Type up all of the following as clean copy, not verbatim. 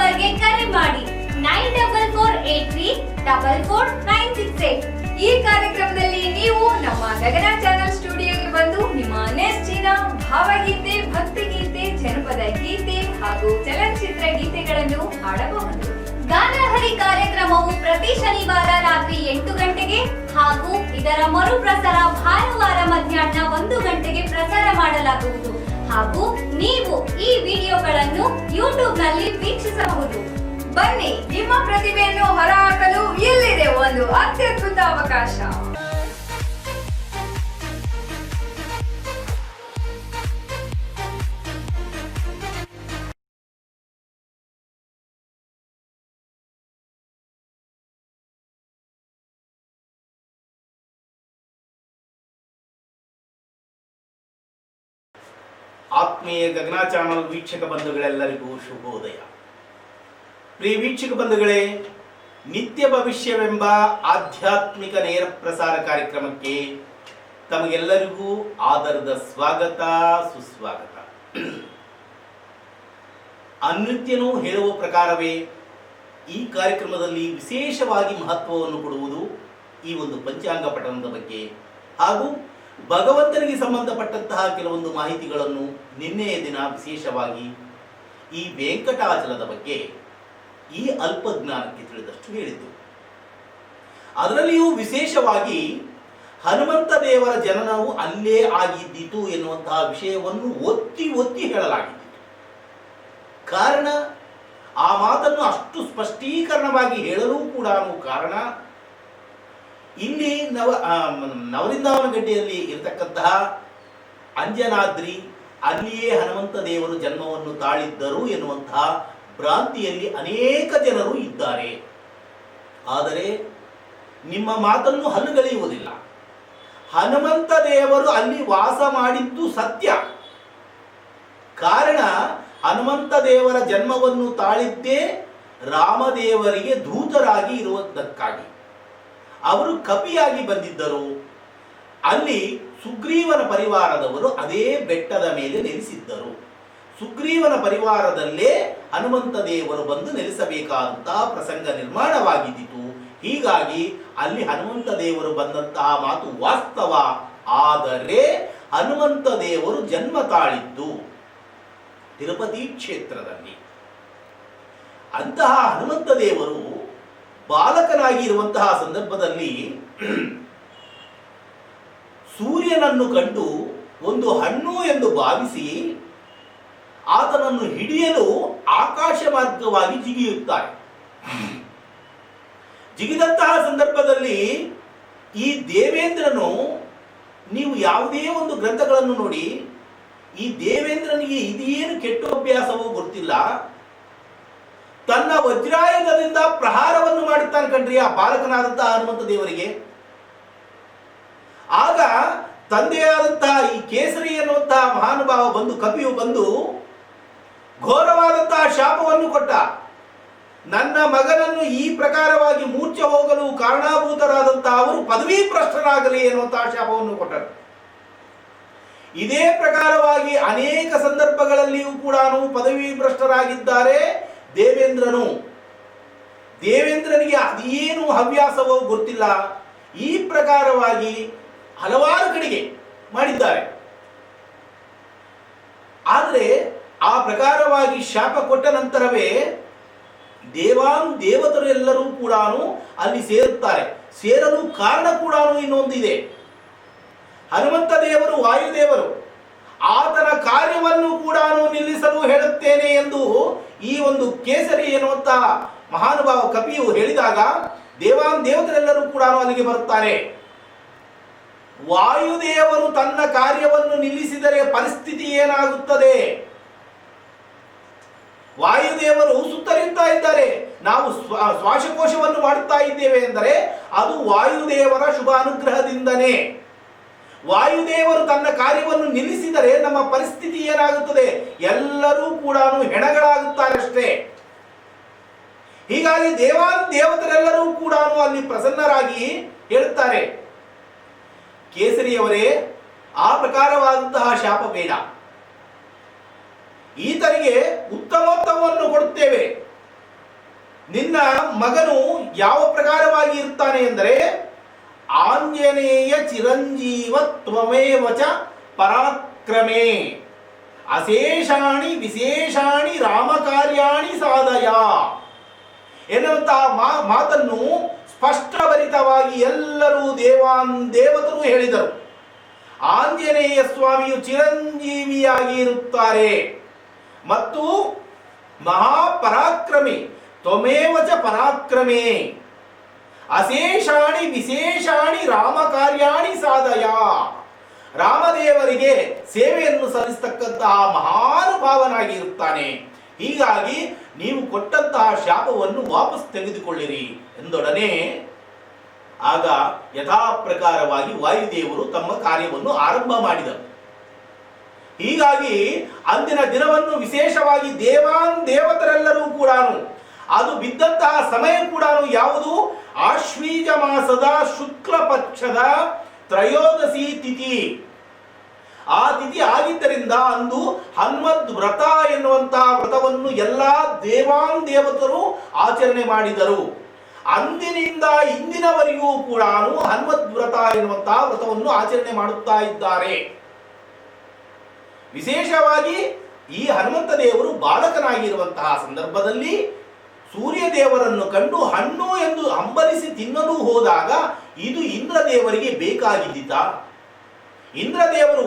ನಂಬರ್ಗೆ ಕರೆ ಮಾಡಿ 9448344968. ಈ ಕಾರ್ಯಕ್ರಮದಲ್ಲಿ ನೀವು ನಮ್ಮ ಗಗನ ಚಾನೆಲ್ ಸ್ಟುಡಿಯೋಗೆ ಬಂದು ನಿಮ್ಮ ನೆಚ್ಚಿನ ಭಾವಗೀತೆ, ಭಕ್ತಿಗೀತೆ, ಜನಪದ ಗೀತೆ ಹಾಗೂ ಚಲನಚಿತ್ರ ಗೀತೆಗಳನ್ನು ಹಾಡಬಹುದು. ಗಾನಹರಿ ಕಾರ್ಯಕ್ರಮವು ಪ್ರತಿ ಶನಿವಾರ ರಾತ್ರಿ 8 ಗಂಟೆಗೆ ಹಾಗೂ ಇದರ ಮರುಪ್ರಸಾರ ಭಾನುವಾರ ಮಧ್ಯಾಹ್ನ 1 ಗಂಟೆಗೆ ಪ್ರಸಾರ ಮಾಡಲಾಗುವುದು ಹಾಗೂ ನೀವು ಈ ವಿಡಿಯೋಗಳನ್ನು ಯೂಟ್ಯೂಬ್ನಲ್ಲಿ ವೀಕ್ಷಿಸಬಹುದು. ಬನ್ನಿ, ನಿಮ್ಮ ಪ್ರತಿಭೆಯನ್ನು ಹೊರಹಾಕಲು ಇಲ್ಲಿದೆ ಒಂದು ಅತ್ಯದ್ಭುತ ಅವಕಾಶ. ಆತ್ಮೀಯ ಗಗನ ಚಾನಲ್ ವೀಕ್ಷಕ ಬಂಧುಗಳೆಲ್ಲರಿಗೂ ಶುಭೋದಯ. ಪ್ರಿಯ ವೀಕ್ಷಕ ಬಂಧುಗಳೇ, ನಿತ್ಯ ಭವಿಷ್ಯವೆಂಬ ಆಧ್ಯಾತ್ಮಿಕ ನೇರ ಪ್ರಸಾರ ಕಾರ್ಯಕ್ರಮಕ್ಕೆ ತಮಗೆಲ್ಲರಿಗೂ ಆದರದ ಸ್ವಾಗತ, ಸುಸ್ವಾಗತ. ಅನ್ನಿತ್ಯನೂ ಹೇಳುವ ಪ್ರಕಾರವೇ ಈ ಕಾರ್ಯಕ್ರಮದಲ್ಲಿ ವಿಶೇಷವಾಗಿ ಮಹತ್ವವನ್ನು ಕೊಡುವುದು ಈ ಒಂದು ಪಂಚಾಂಗ ಪಠಣದ ಬಗ್ಗೆ ಹಾಗೂ ಭಗವಂತನಿಗೆ ಸಂಬಂಧಪಟ್ಟಂತಹ ಕೆಲವೊಂದು ಮಾಹಿತಿಗಳನ್ನು ನಿನ್ನೆಯ ದಿನ ವಿಶೇಷವಾಗಿ ಈ ವೆಂಕಟಾಚಲದ ಬಗ್ಗೆ ಈ ಅಲ್ಪ ಜ್ಞಾನಕ್ಕೆ ತಿಳಿದಷ್ಟು ಹೇಳಿದ್ದೆವು. ಅದರಲ್ಲಿಯೂ ವಿಶೇಷವಾಗಿ ಹನುಮಂತ ದೇವರ ಜನನವು ಅಲ್ಲೇ ಆಗಿದ್ದಿತು ಎನ್ನುವಂತಹ ವಿಷಯವನ್ನು ಒತ್ತಿ ಒತ್ತಿ ಹೇಳಲಾಗಿತ್ತು. ಕಾರಣ, ಆ ಮಾತನ್ನು ಅಷ್ಟು ಸ್ಪಷ್ಟೀಕರಣವಾಗಿ ಹೇಳಲು ಕೂಡ ಕಾರಣ, ಇಲ್ಲಿ ನವರಿಂದಾವನಗಡ್ಡೆಯಲ್ಲಿ ಇರತಕ್ಕಂತಹ ಅಂಜನಾದ್ರಿ, ಅಲ್ಲಿಯೇ ಹನುಮಂತ ದೇವರು ಜನ್ಮವನ್ನು ತಾಳಿದ್ದರು ಎನ್ನುವಂತಹ ಭ್ರಾಂತಿಯಲ್ಲಿ ಅನೇಕ ಜನರು ಇದ್ದಾರೆ. ಆದರೆ ನಿಮ್ಮ ಮಾತನ್ನು ಹಲ್ಲುಗಳೆಯುವುದಿಲ್ಲ. ಹನುಮಂತ ದೇವರು ಅಲ್ಲಿ ವಾಸ ಮಾಡಿದ್ದು ಸತ್ಯ. ಕಾರಣ, ಹನುಮಂತ ದೇವರ ಜನ್ಮವನ್ನು ತಾಳಿದ್ದೇ ರಾಮದೇವರಿಗೆ ದೂತರಾಗಿ ಇರುವುದಕ್ಕಾಗಿ. ಅವರು ಕಪಿಯಾಗಿ ಬಂದಿದ್ದರು. ಅಲ್ಲಿ ಸುಗ್ರೀವನ ಪರಿವಾರದವರು ಅದೇ ಬೆಟ್ಟದ ಮೇಲೆ ನೆಲೆಸಿದ್ದರು. ಸುಗ್ರೀವನ ಪರಿವಾರದಲ್ಲೇ ಹನುಮಂತ ದೇವರು ಬಂದು ನೆಲೆಸಬೇಕಾದಂತಹ ಪ್ರಸಂಗ ನಿರ್ಮಾಣವಾಗಿದ್ದಿತು. ಹೀಗಾಗಿ ಅಲ್ಲಿ ಹನುಮಂತ ದೇವರು ಬಂದಂತಹ ಮಾತು ವಾಸ್ತವ. ಆದರೆ ಹನುಮಂತ ದೇವರು ಜನ್ಮ ತಾಳಿದ್ದು ತಿರುಪತಿ ಕ್ಷೇತ್ರದಲ್ಲಿ. ಅಂತಹ ಹನುಮಂತ ದೇವರು ಬಾಲಕನಾಗಿ ಇರುವಂತಹ ಸಂದರ್ಭದಲ್ಲಿ ಸೂರ್ಯನನ್ನು ಕಂಡು ಒಂದು ಹಣ್ಣು ಎಂದು ಭಾವಿಸಿ ಆತನನ್ನು ಹಿಡಿಯಲು ಆಕಾಶ ಮಾರ್ಗವಾಗಿ ಜಿಗಿಯುತ್ತಾರೆ. ಜಿಗಿದಂತಹ ಸಂದರ್ಭದಲ್ಲಿ ಈ ದೇವೇಂದ್ರನು, ನೀವು ಯಾವುದೇ ಒಂದು ಗ್ರಂಥಗಳನ್ನು ನೋಡಿ, ಈ ದೇವೇಂದ್ರನಿಗೆ ಇದೇನು ಕೆಟ್ಟ ಅಭ್ಯಾಸವೋ ಗೊತ್ತಿಲ್ಲ, ತನ್ನ ವಜ್ರಾಯುಧದಿಂದ ಪ್ರಹಾರವನ್ನು ಮಾಡುತ್ತಾನೆ ಕಣ್ರಿ ಆ ಬಾಲಕನಾದಂತಹ ಹನುಮಂತ ದೇವರಿಗೆ. ಆಗ ತಂದೆಯಾದಂತಹ ಈ ಕೇಸರಿ ಎನ್ನುವಂತಹ ಮಹಾನುಭಾವ ಬಂದು, ಕಪಿಯು ಬಂದು ಘೋರವಾದಂತಹ ಶಾಪವನ್ನು ಕೊಟ್ಟ. ನನ್ನ ಮಗನನ್ನು ಈ ಪ್ರಕಾರವಾಗಿ ಮೂರ್ಛೆ ಹೋಗಲು ಕಾರಣಭೂತರಾದಂತಹ ಅವರು ಪದವಿ ಭ್ರಷ್ಟರಾಗಲಿ ಎನ್ನುವಂತಹ ಶಾಪವನ್ನು ಕೊಟ್ಟರು. ಇದೇ ಪ್ರಕಾರವಾಗಿ ಅನೇಕ ಸಂದರ್ಭಗಳಲ್ಲಿಯೂ ಕೂಡ ಪದವಿ ಭ್ರಷ್ಟರಾಗಿದ್ದಾರೆ ದೇವೇಂದ್ರನು. ದೇವೇಂದ್ರನಿಗೆ ಅದೇನು ಹವ್ಯಾಸವೋ ಗೊತ್ತಿಲ್ಲ, ಈ ಪ್ರಕಾರವಾಗಿ ಹಲವಾರು ಕಡೆಗೆ ಮಾಡಿದ್ದಾರೆ. ಆದರೆ ಆ ಪ್ರಕಾರವಾಗಿ ಶಾಪ ಕೊಟ್ಟ ನಂತರವೇ ದೇವತರು ಎಲ್ಲರೂ ಕೂಡ ಅಲ್ಲಿ ಸೇರುತ್ತಾರೆ. ಸೇರಲು ಕಾರಣ ಕೂಡ ಇನ್ನೊಂದು ಇದೆ. ಹನುಮಂತ ದೇವರು ವಾಯುದೇವರು, ಆತನ ಕಾರ್ಯವನ್ನು ಕೂಡ ನಿಲ್ಲಿಸಲು ಹೇಳುತ್ತೇನೆ ಎಂದು ಈ ಒಂದು ಕೇಸರಿ ಎನ್ನುವಂತಹ ಮಹಾನುಭಾವ ಕಪಿಯು ಹೇಳಿದಾಗ ದೇವತೆರೆಲ್ಲರೂ ಕೂಡ ಅಲ್ಲಿಗೆ ಬರುತ್ತಾರೆ. ವಾಯುದೇವರು ತನ್ನ ಕಾರ್ಯವನ್ನು ನಿಲ್ಲಿಸಿದರೆ ಪರಿಸ್ಥಿತಿ ಏನಾಗುತ್ತದೆ? ವಾಯುದೇವರು ಸುತ್ತರಿಯುತ್ತಾ ಇದ್ದಾರೆ. ನಾವು ಶ್ವಾಸಕೋಶವನ್ನು ಮಾಡುತ್ತಾ ಇದ್ದೇವೆ ಎಂದರೆ ಅದು ವಾಯುದೇವರ ಶುಭ ಅನುಗ್ರಹದಿಂದನೇ. ವಾಯುದೇವರು ತನ್ನ ಕಾರ್ಯವನ್ನು ನಿಲ್ಲಿಸಿದರೆ ನಮ್ಮ ಪರಿಸ್ಥಿತಿ ಏನಾಗುತ್ತದೆ? ಎಲ್ಲರೂ ಕೂಡ ಹೆಣಗಳಾಗುತ್ತಾರೆ ಅಷ್ಟೇ. ಹೀಗಾಗಿ ದೇವತೆರೆಲ್ಲರೂ ಕೂಡ ಅಲ್ಲಿ ಪ್ರಸನ್ನರಾಗಿ ಹೇಳುತ್ತಾರೆ, ಕೇಸರಿಯವರೇ, ಆ ಪ್ರಕಾರವಾದಂತಹ ಶಾಪ ಬೇಡ, ಈತನಿಗೆ ಉತ್ತಮೋತ್ತಮವನ್ನು ಕೊಡುತ್ತೇವೆ. ನಿನ್ನ ಮಗನು ಯಾವ ಪ್ರಕಾರವಾಗಿ ಇರ್ತಾನೆ ಎಂದರೆ ಆಂಜನೇಯ ಚಿರಂಜೀವ ತ್ವಮೇವ ಚ ಪರಾಕ್ರಮೇ ಅಶೇಷಾಣಿ ವಿಶೇಷಾಣಿ ರಾಮಕಾರ್ಯಾಣಿ ಸಾಧಯ ಎನ್ನುವಂತಹ ಮಾತನ್ನು ಸ್ಪಷ್ಟಭರಿತವಾಗಿ ಎಲ್ಲರೂ ದೇವತರು ಹೇಳಿದರು. ಆಂಜನೇಯ ಸ್ವಾಮಿಯು ಚಿರಂಜೀವಿಯಾಗಿ ಇರುತ್ತಾರೆ ಮತ್ತು ಮಹಾಪರಾಕ್ರಮಿ ತ್ವಮೇವ ಚ ಪರಾಕ್ರಮೇ ಅಶೇಷಾಣಿ ವಿಶೇಷಾಣಿ ರಾಮಕಾರ್ಯಾಣಿ ಸಾಧಯ. ರಾಮದೇವರಿಗೆ ಸೇವೆಯನ್ನು ಸಲ್ಲಿಸತಕ್ಕಂತಹ ಮಹಾನುಭಾವನಾಗಿರುತ್ತಾನೆ. ಹೀಗಾಗಿ ನೀವು ಕೊಟ್ಟಂತಹ ಶಾಪವನ್ನು ವಾಪಸ್ ತೆಗೆದುಕೊಳ್ಳಿರಿ ಎಂದೊಡನೆ ಆಗ ಯಥಾ ಪ್ರಕಾರವಾಗಿ ವಾಯುದೇವರು ತಮ್ಮ ಕಾರ್ಯವನ್ನು ಆರಂಭ ಮಾಡಿದರು. ಹೀಗಾಗಿ ಅಂದಿನ ದಿನವನ್ನು ವಿಶೇಷವಾಗಿ ದೇವತೆರೆಲ್ಲರೂ ಕೂಡ ಅದು ಬಿದ್ದಂತಹ ಸಮಯ ಕೂಡ ಯಾವುದು? ಆಶ್ವೀಜ ಮಾಸದ ಶುಕ್ಲ ಪಕ್ಷದ ತ್ರಯೋದಶಿ ತಿಥಿ. ಆ ತಿಥಿ ಆಗಿದ್ದರಿಂದ ಅಂದು ಹನುಮದ್ ವ್ರತ ಎನ್ನುವಂತಹ ವ್ರತವನ್ನು ಎಲ್ಲಾ ದೇವತರು ಆಚರಣೆ ಮಾಡಿದರು. ಅಂದಿನಿಂದ ಇಂದಿನವರೆಗೂ ಕೂಡ ಹನುಮದ್ ವ್ರತ ಎನ್ನುವಂತಹ ವ್ರತವನ್ನು ಆಚರಣೆ ಮಾಡುತ್ತಾ ಇದ್ದಾರೆ. ವಿಶೇಷವಾಗಿ ಈ ಹನುಮಂತ ದೇವರು ಬಾಲಕನಾಗಿರುವಂತಹ ಸಂದರ್ಭದಲ್ಲಿ ಸೂರ್ಯ ದೇವರನ್ನು ಕಂಡು ಹಣ್ಣು ಎಂದು ಹಂಬಲಿಸಿ ತಿನ್ನಲು ಹೋದಾಗ ಇದು ಇಂದ್ರ ದೇವರಿಗೆ ಬೇಕಾಗಿದ್ದಿತ. ಇಂದ್ರದೇವರು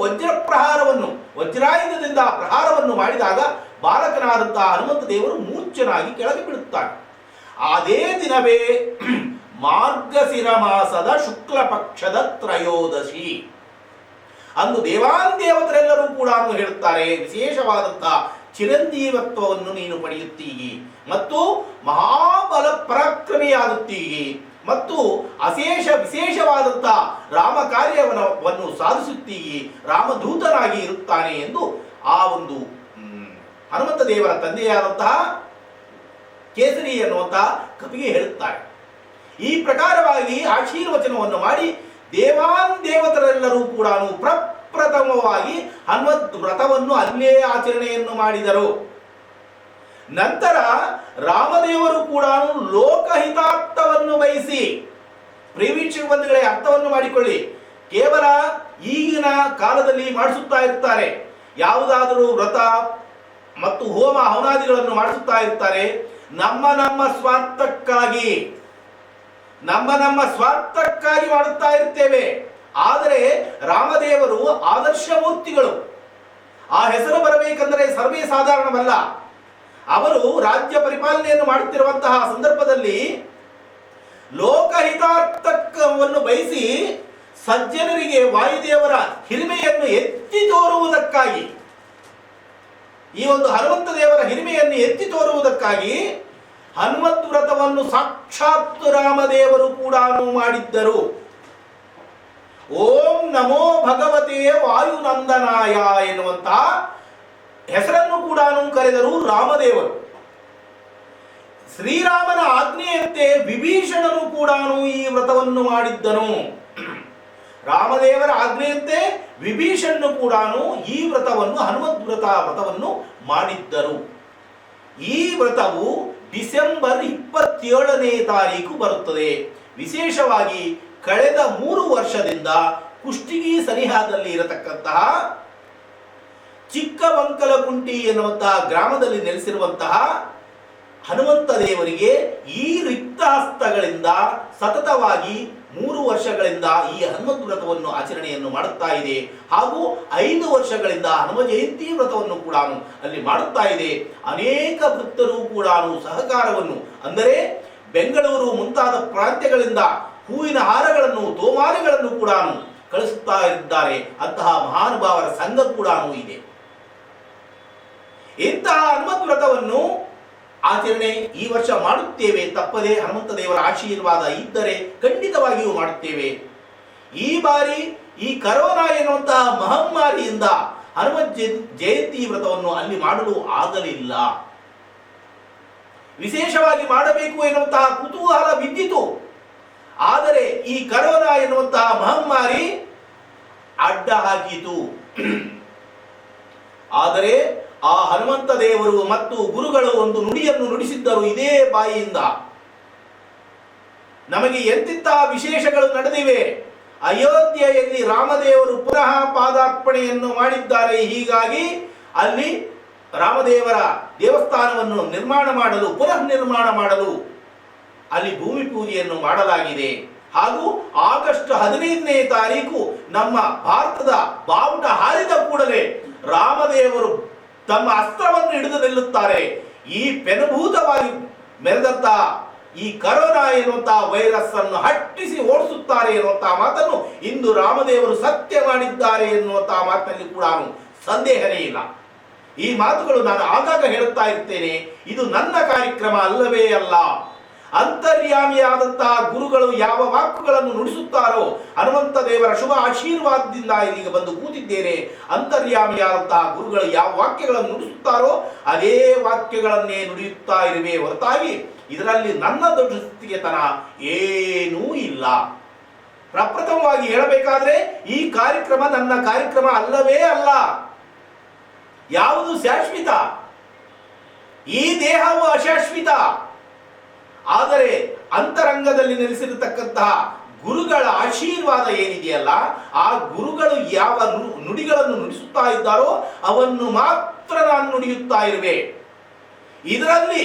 ವಜ್ರಾಯುಧದಿಂದ ಪ್ರಹಾರವನ್ನು ಮಾಡಿದಾಗ ಬಾಲಕನಾದಂತಹ ಹನುಮಂತ ದೇವರು ಮೂರ್ಛನಾಗಿ ಕೆಳಗೆ ಬೀಳುತ್ತಾನೆ. ಅದೇ ದಿನವೇ ಮಾರ್ಗಶಿರ ಮಾಸದ ಶುಕ್ಲ ಪಕ್ಷದ ತ್ರಯೋದಶಿ ಅಂದು ದೇವತೆರೆಲ್ಲರೂ ಕೂಡ ಹೇಳುತ್ತಾರೆ, ವಿಶೇಷವಾದಂತಹ ಚಿರಂಜೀವತ್ವವನ್ನು ನೀನು ಪಡೆಯುತ್ತೀಗಿ ಮತ್ತು ಮಹಾಬಲ ಪರಾಕ್ರಮಿಯಾಗುತ್ತೀಗಿ ಮತ್ತು ವಿಶೇಷವಾದಂತಹ ರಾಮ ಕಾರ್ಯವನ್ನು ಸಾಧಿಸುತ್ತೀಗಿ, ರಾಮದೂತನಾಗಿ ಇರುತ್ತಾನೆ ಎಂದು ಆ ಒಂದು ಹನುಮಂತ ದೇವರ ತಂದೆಯಾದಂತಹ ಕೇಸರಿ ಎನ್ನುವಂತಹ ಕವಿಗೆ ಹೇಳುತ್ತಾರೆ. ಈ ಪ್ರಕಾರವಾಗಿ ಆಶೀರ್ವಚನವನ್ನು ಮಾಡಿ ದೇವತೆರೆಲ್ಲರೂ ಕೂಡ ಪ್ರಪ್ರಥಮವಾಗಿ ಹನುಮದ್ ವ್ರತವನ್ನು ಅಲ್ಲೇ ಆಚರಣೆಯನ್ನು ಮಾಡಿದರು. ನಂತರ ರಾಮದೇವರು ಕೂಡ ಲೋಕಹಿತಾರ್ಥವನ್ನು ಬಯಸಿ, ಪ್ರೇವೀಕ್ಷಕ ಬಂಧುಗಳೇ ಅರ್ಥವನ್ನು ಮಾಡಿಕೊಳ್ಳಿ, ಕೇವಲ ಈಗಿನ ಕಾಲದಲ್ಲಿ ಮಾಡಿಸುತ್ತಾ ಇರ್ತಾರೆ, ಯಾವುದಾದರೂ ವ್ರತ ಮತ್ತು ಹೋಮ ಹವನಾದಿಗಳನ್ನು ಮಾಡಿಸುತ್ತಾ ಇರ್ತಾರೆ ನಮ್ಮ ಸ್ವಾರ್ಥಕ್ಕಾಗಿ ಮಾಡುತ್ತಾ ಇರ್ತೇವೆ. ಆದರೆ ರಾಮದೇವರು ಆದರ್ಶ ಮೂರ್ತಿಗಳು. ಆ ಹೆಸರು ಬರಬೇಕೆಂದರೆ ಸರ್ವೇ ಸಾಧಾರಣವಲ್ಲ. ಅವರು ರಾಜ್ಯ ಪರಿಪಾಲನೆಯನ್ನು ಮಾಡುತ್ತಿರುವಂತಹ ಸಂದರ್ಭದಲ್ಲಿ ಲೋಕಹಿತಾರ್ಥವನ್ನು ಬಯಸಿ ಸಜ್ಜನರಿಗೆ ವಾಯುದೇವರ ಹಿರಿಮೆಯನ್ನು ಎತ್ತಿ ತೋರುವುದಕ್ಕಾಗಿ, ಈ ಒಂದು ಹನುಮಂತ ದೇವರ ಹಿರಿಮೆಯನ್ನು ಎತ್ತಿ ತೋರುವುದಕ್ಕಾಗಿ ಹನುಮತ್ ವ್ರತವನ್ನು ಸಾಕ್ಷಾತ್ ರಾಮದೇವರು ಕೂಡ ಮಾಡಿದ್ದರು. ಓಂ ನಮೋ ಭಗವತೆ ವಾಯುನಂದನಾಯ ಎನ್ನುವಂತಹ ಹೆಸರನ್ನು ಕೂಡ ಕರೆದರು ರಾಮದೇವರು. ಶ್ರೀರಾಮನ ಆಜ್ಞೆಯಂತೆ ವಿಭೀಷಣನು ಕೂಡ ಈ ವ್ರತವನ್ನು ಮಾಡಿದ್ದನು. ರಾಮದೇವರ ಆಜ್ಞೆಯಂತೆ ವಿಭೀಷಣನು ಕೂಡ ಈ ವ್ರತವನ್ನು ಹನುಮದ್ ವ್ರತವನ್ನು ಮಾಡಿದ್ದರು. ಈ ವ್ರತವು ಡಿಸೆಂಬರ್ 27ನೇ ತಾರೀಕು ಬರುತ್ತದೆ. ವಿಶೇಷವಾಗಿ ಕಳೆದ 3 ವರ್ಷದಿಂದ ಕುಷ್ಟಗಿ ಸನಿಹದಲ್ಲಿ ಇರತಕ್ಕಂತಹ ಚಿಕ್ಕವಂಕಲಕುಂಟಿ ಎನ್ನುವಂತಹ ಗ್ರಾಮದಲ್ಲಿ ನೆಲೆಸಿರುವಂತಹ ಹನುಮಂತ ದೇವರಿಗೆ ಈ ರಿಕ್ತ ಹಸ್ತಗಳಿಂದ ಸತತವಾಗಿ 3 ವರ್ಷಗಳಿಂದ ಈ ಹನುಮತ್ ವ್ರತವನ್ನು ಆಚರಣೆಯನ್ನು ಮಾಡುತ್ತಾ ಇದೆ. ಹಾಗೂ 5 ವರ್ಷಗಳಿಂದ ಹನುಮ ಜಯಂತಿ ವ್ರತವನ್ನು ಕೂಡ ಅಲ್ಲಿ ಮಾಡುತ್ತಾ ಇದೆ. ಅನೇಕ ಭಕ್ತರು ಕೂಡ ಸಹಕಾರವನ್ನು, ಅಂದರೆ ಬೆಂಗಳೂರು ಮುಂತಾದ ಪ್ರಾಂತ್ಯಗಳಿಂದ ಹೂವಿನ ಹಾರಗಳನ್ನು, ತೋಮಾಲೆಗಳನ್ನು ಕೂಡ ಕಳಿಸುತ್ತಾ ಇದ್ದಾರೆ. ಅಂತಹ ಮಹಾನುಭಾವರ ಸಂಘ ಕೂಡ ಇದೆ. ಇಂತಹ ಹನುಮತ್ ವ್ರತವನ್ನು ಆಚರಣೆ ಈ ವರ್ಷ ಮಾಡುತ್ತೇವೆ, ತಪ್ಪದೆ. ಹನುಮಂತ ದೇವರ ಆಶೀರ್ವಾದ ಇದ್ದರೆ ಖಂಡಿತವಾಗಿಯೂ ಮಾಡುತ್ತೇವೆ. ಈ ಬಾರಿ ಈ ಕರೋನಾ ಎನ್ನುವಂತಹ ಮಹಾಮಾರಿಯಿಂದ ಹನುಮತ್ ಜಯಂತಿ ವ್ರತವನ್ನು ಅಲ್ಲಿ ಮಾಡಲು ಆಗಲಿಲ್ಲ. ವಿಶೇಷವಾಗಿ ಮಾಡಬೇಕು ಎನ್ನುವಂತಹ ಕುತೂಹಲ ಬಿದ್ದಿತು. ಆದರೆ ಈ ಕರೋನಾ ಎನ್ನುವಂತಹ ಮಹಾಮಾರಿ ಅಡ್ಡ ಹಾಕಿತು. ಆದರೆ ಆ ಹನುಮಂತ ದೇವರು ಮತ್ತು ಗುರುಗಳು ಒಂದು ನುಡಿಯನ್ನು ನುಡಿಸಿದ್ದರು ಇದೇ ಬಾಯಿಯಿಂದ. ನಮಗೆ ಎಂತಿಂತಹ ವಿಶೇಷಗಳು ನಡೆದಿವೆ. ಅಯೋಧ್ಯೆಯಲ್ಲಿ ರಾಮದೇವರು ಪುನಃ ಪಾದಾರ್ಪಣೆಯನ್ನು ಮಾಡಿದ್ದಾರೆ. ಹೀಗಾಗಿ ಅಲ್ಲಿ ರಾಮದೇವರ ದೇವಸ್ಥಾನವನ್ನು ಪುನಃ ನಿರ್ಮಾಣ ಮಾಡಲು ಅಲ್ಲಿ ಭೂಮಿ ಪೂಜೆಯನ್ನು ಮಾಡಲಾಗಿದೆ. ಹಾಗೂ ಆಗಸ್ಟ್ 15ನೇ ತಾರೀಕು ನಮ್ಮ ಭಾರತದ ಬಾವುಟ ಹಾರಿದ ಕೂಡಲೇ ರಾಮದೇವರು ತಮ್ಮ ಅಸ್ತ್ರವನ್ನು ಹಿಡಿದು ನಿಲ್ಲುತ್ತಾರೆ. ಈ ಪೆನುಭೂತವಾಗಿ ಮೆರೆದಂತ ಈ ಕರೋನಾ ಎನ್ನುವಂತಹ ವೈರಸ್ ಅನ್ನು ಹಟ್ಟಿಸಿ ಓಡಿಸುತ್ತಾರೆ ಎನ್ನುವಂತಹ ಮಾತನ್ನು ಇಂದು ರಾಮದೇವರು ಸತ್ಯ ಮಾಡಿದ್ದಾರೆ ಎನ್ನುವಂತಹ ಮಾತಿನಲ್ಲಿ ಕೂಡ ಸಂದೇಹನೇ ಇಲ್ಲ. ಈ ಮಾತುಗಳು ನಾನು ಆಗಾಗ ಹೇಳುತ್ತಾ ಇರ್ತೇನೆ. ಇದು ನನ್ನ ಕಾರ್ಯಕ್ರಮ ಅಲ್ಲವೇ ಅಲ್ಲ. ಅಂತರ್ಯಾಮಿಯಾದಂತಹ ಗುರುಗಳು ಯಾವ ವಾಕ್ಯಗಳನ್ನು ನುಡಿಸುತ್ತಾರೋ, ಹನುಮಂತ ದೇವರ ಶುಭ ಆಶೀರ್ವಾದದಿಂದ ಇಲ್ಲಿಗೆ ಬಂದು ಕೂತಿದ್ದೇನೆ. ಅಂತರ್ಯಾಮಿಯಾದಂತಹ ಗುರುಗಳು ಯಾವ ವಾಕ್ಯಗಳನ್ನು ನುಡಿಸುತ್ತಾರೋ ಅದೇ ವಾಕ್ಯಗಳನ್ನೇ ನುಡಿಯುತ್ತಾ ಇರುವೆ ಹೊರತಾಗಿ ಇದರಲ್ಲಿ ನನ್ನ ದೊಡ್ಡ ಸ್ಥಿತಿಗೆತನ ಏನೂ ಇಲ್ಲ. ಪ್ರಪ್ರಥಮವಾಗಿ ಹೇಳಬೇಕಾದ್ರೆ ಈ ಕಾರ್ಯಕ್ರಮ ನನ್ನ ಕಾರ್ಯಕ್ರಮ ಅಲ್ಲವೇ ಅಲ್ಲ. ಯಾವುದು ಶಾಶ್ವತ? ಈ ದೇಹವು ಅಶಾಶ್ವತ. ಆದರೆ ಅಂತರಂಗದಲ್ಲಿ ನೆಲೆಸಿರತಕ್ಕಂತಹ ಗುರುಗಳ ಆಶೀರ್ವಾದ ಏನಿದೆಯಲ್ಲ, ಆ ಗುರುಗಳು ಯಾವ ನುಡಿಗಳನ್ನು ನುಡಿಸುತ್ತಾ ಇದ್ದಾರೋ ಅವನ್ನು ಮಾತ್ರ ನಾನು ನುಡಿಯುತ್ತಾ ಇರುವೆ. ಇದರಲ್ಲಿ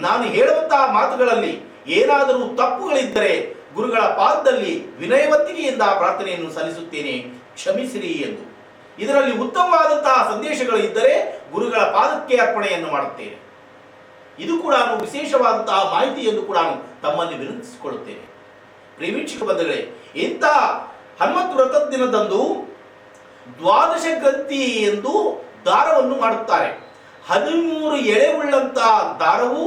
ನಾನು ಹೇಳುವಂತಹ ಮಾತುಗಳಲ್ಲಿ ಏನಾದರೂ ತಪ್ಪುಗಳಿದ್ದರೆ ಗುರುಗಳ ಪಾದದಲ್ಲಿ ವಿನಯವಂತಿಕೆಯಿಂದ ಪ್ರಾರ್ಥನೆಯನ್ನು ಸಲ್ಲಿಸುತ್ತೇನೆ, ಕ್ಷಮಿಸಿರಿ ಎಂದು. ಇದರಲ್ಲಿ ಉತ್ತಮವಾದಂತಹ ಸಂದೇಶಗಳು ಇದ್ದರೆ ಗುರುಗಳ ಪಾದಕ್ಕೆ ಅರ್ಪಣೆಯನ್ನು ಮಾಡುತ್ತೇನೆ. ಇದು ಕೂಡ ವಿಶೇಷವಾದಂತಹ ಮಾಹಿತಿ ಎಂದು ಕೂಡ ತಮ್ಮಲ್ಲಿ ವಿನಂತಿಸಿಕೊಳ್ಳುತ್ತೇನೆ. ಪ್ರಿಯ ಬಂಧುಗಳೇ, ಇಂತಹ ಹನುಮತ್ ವ್ರತದ ದಿನದಂದು ದ್ವಾದಶ ಗ್ರಂಥಿ ಎಂದು ದಾರವನ್ನು ಮಾಡುತ್ತಾರೆ. 13 ಎಳೆ ಉಳ್ಳಂತಹ ದಾರವು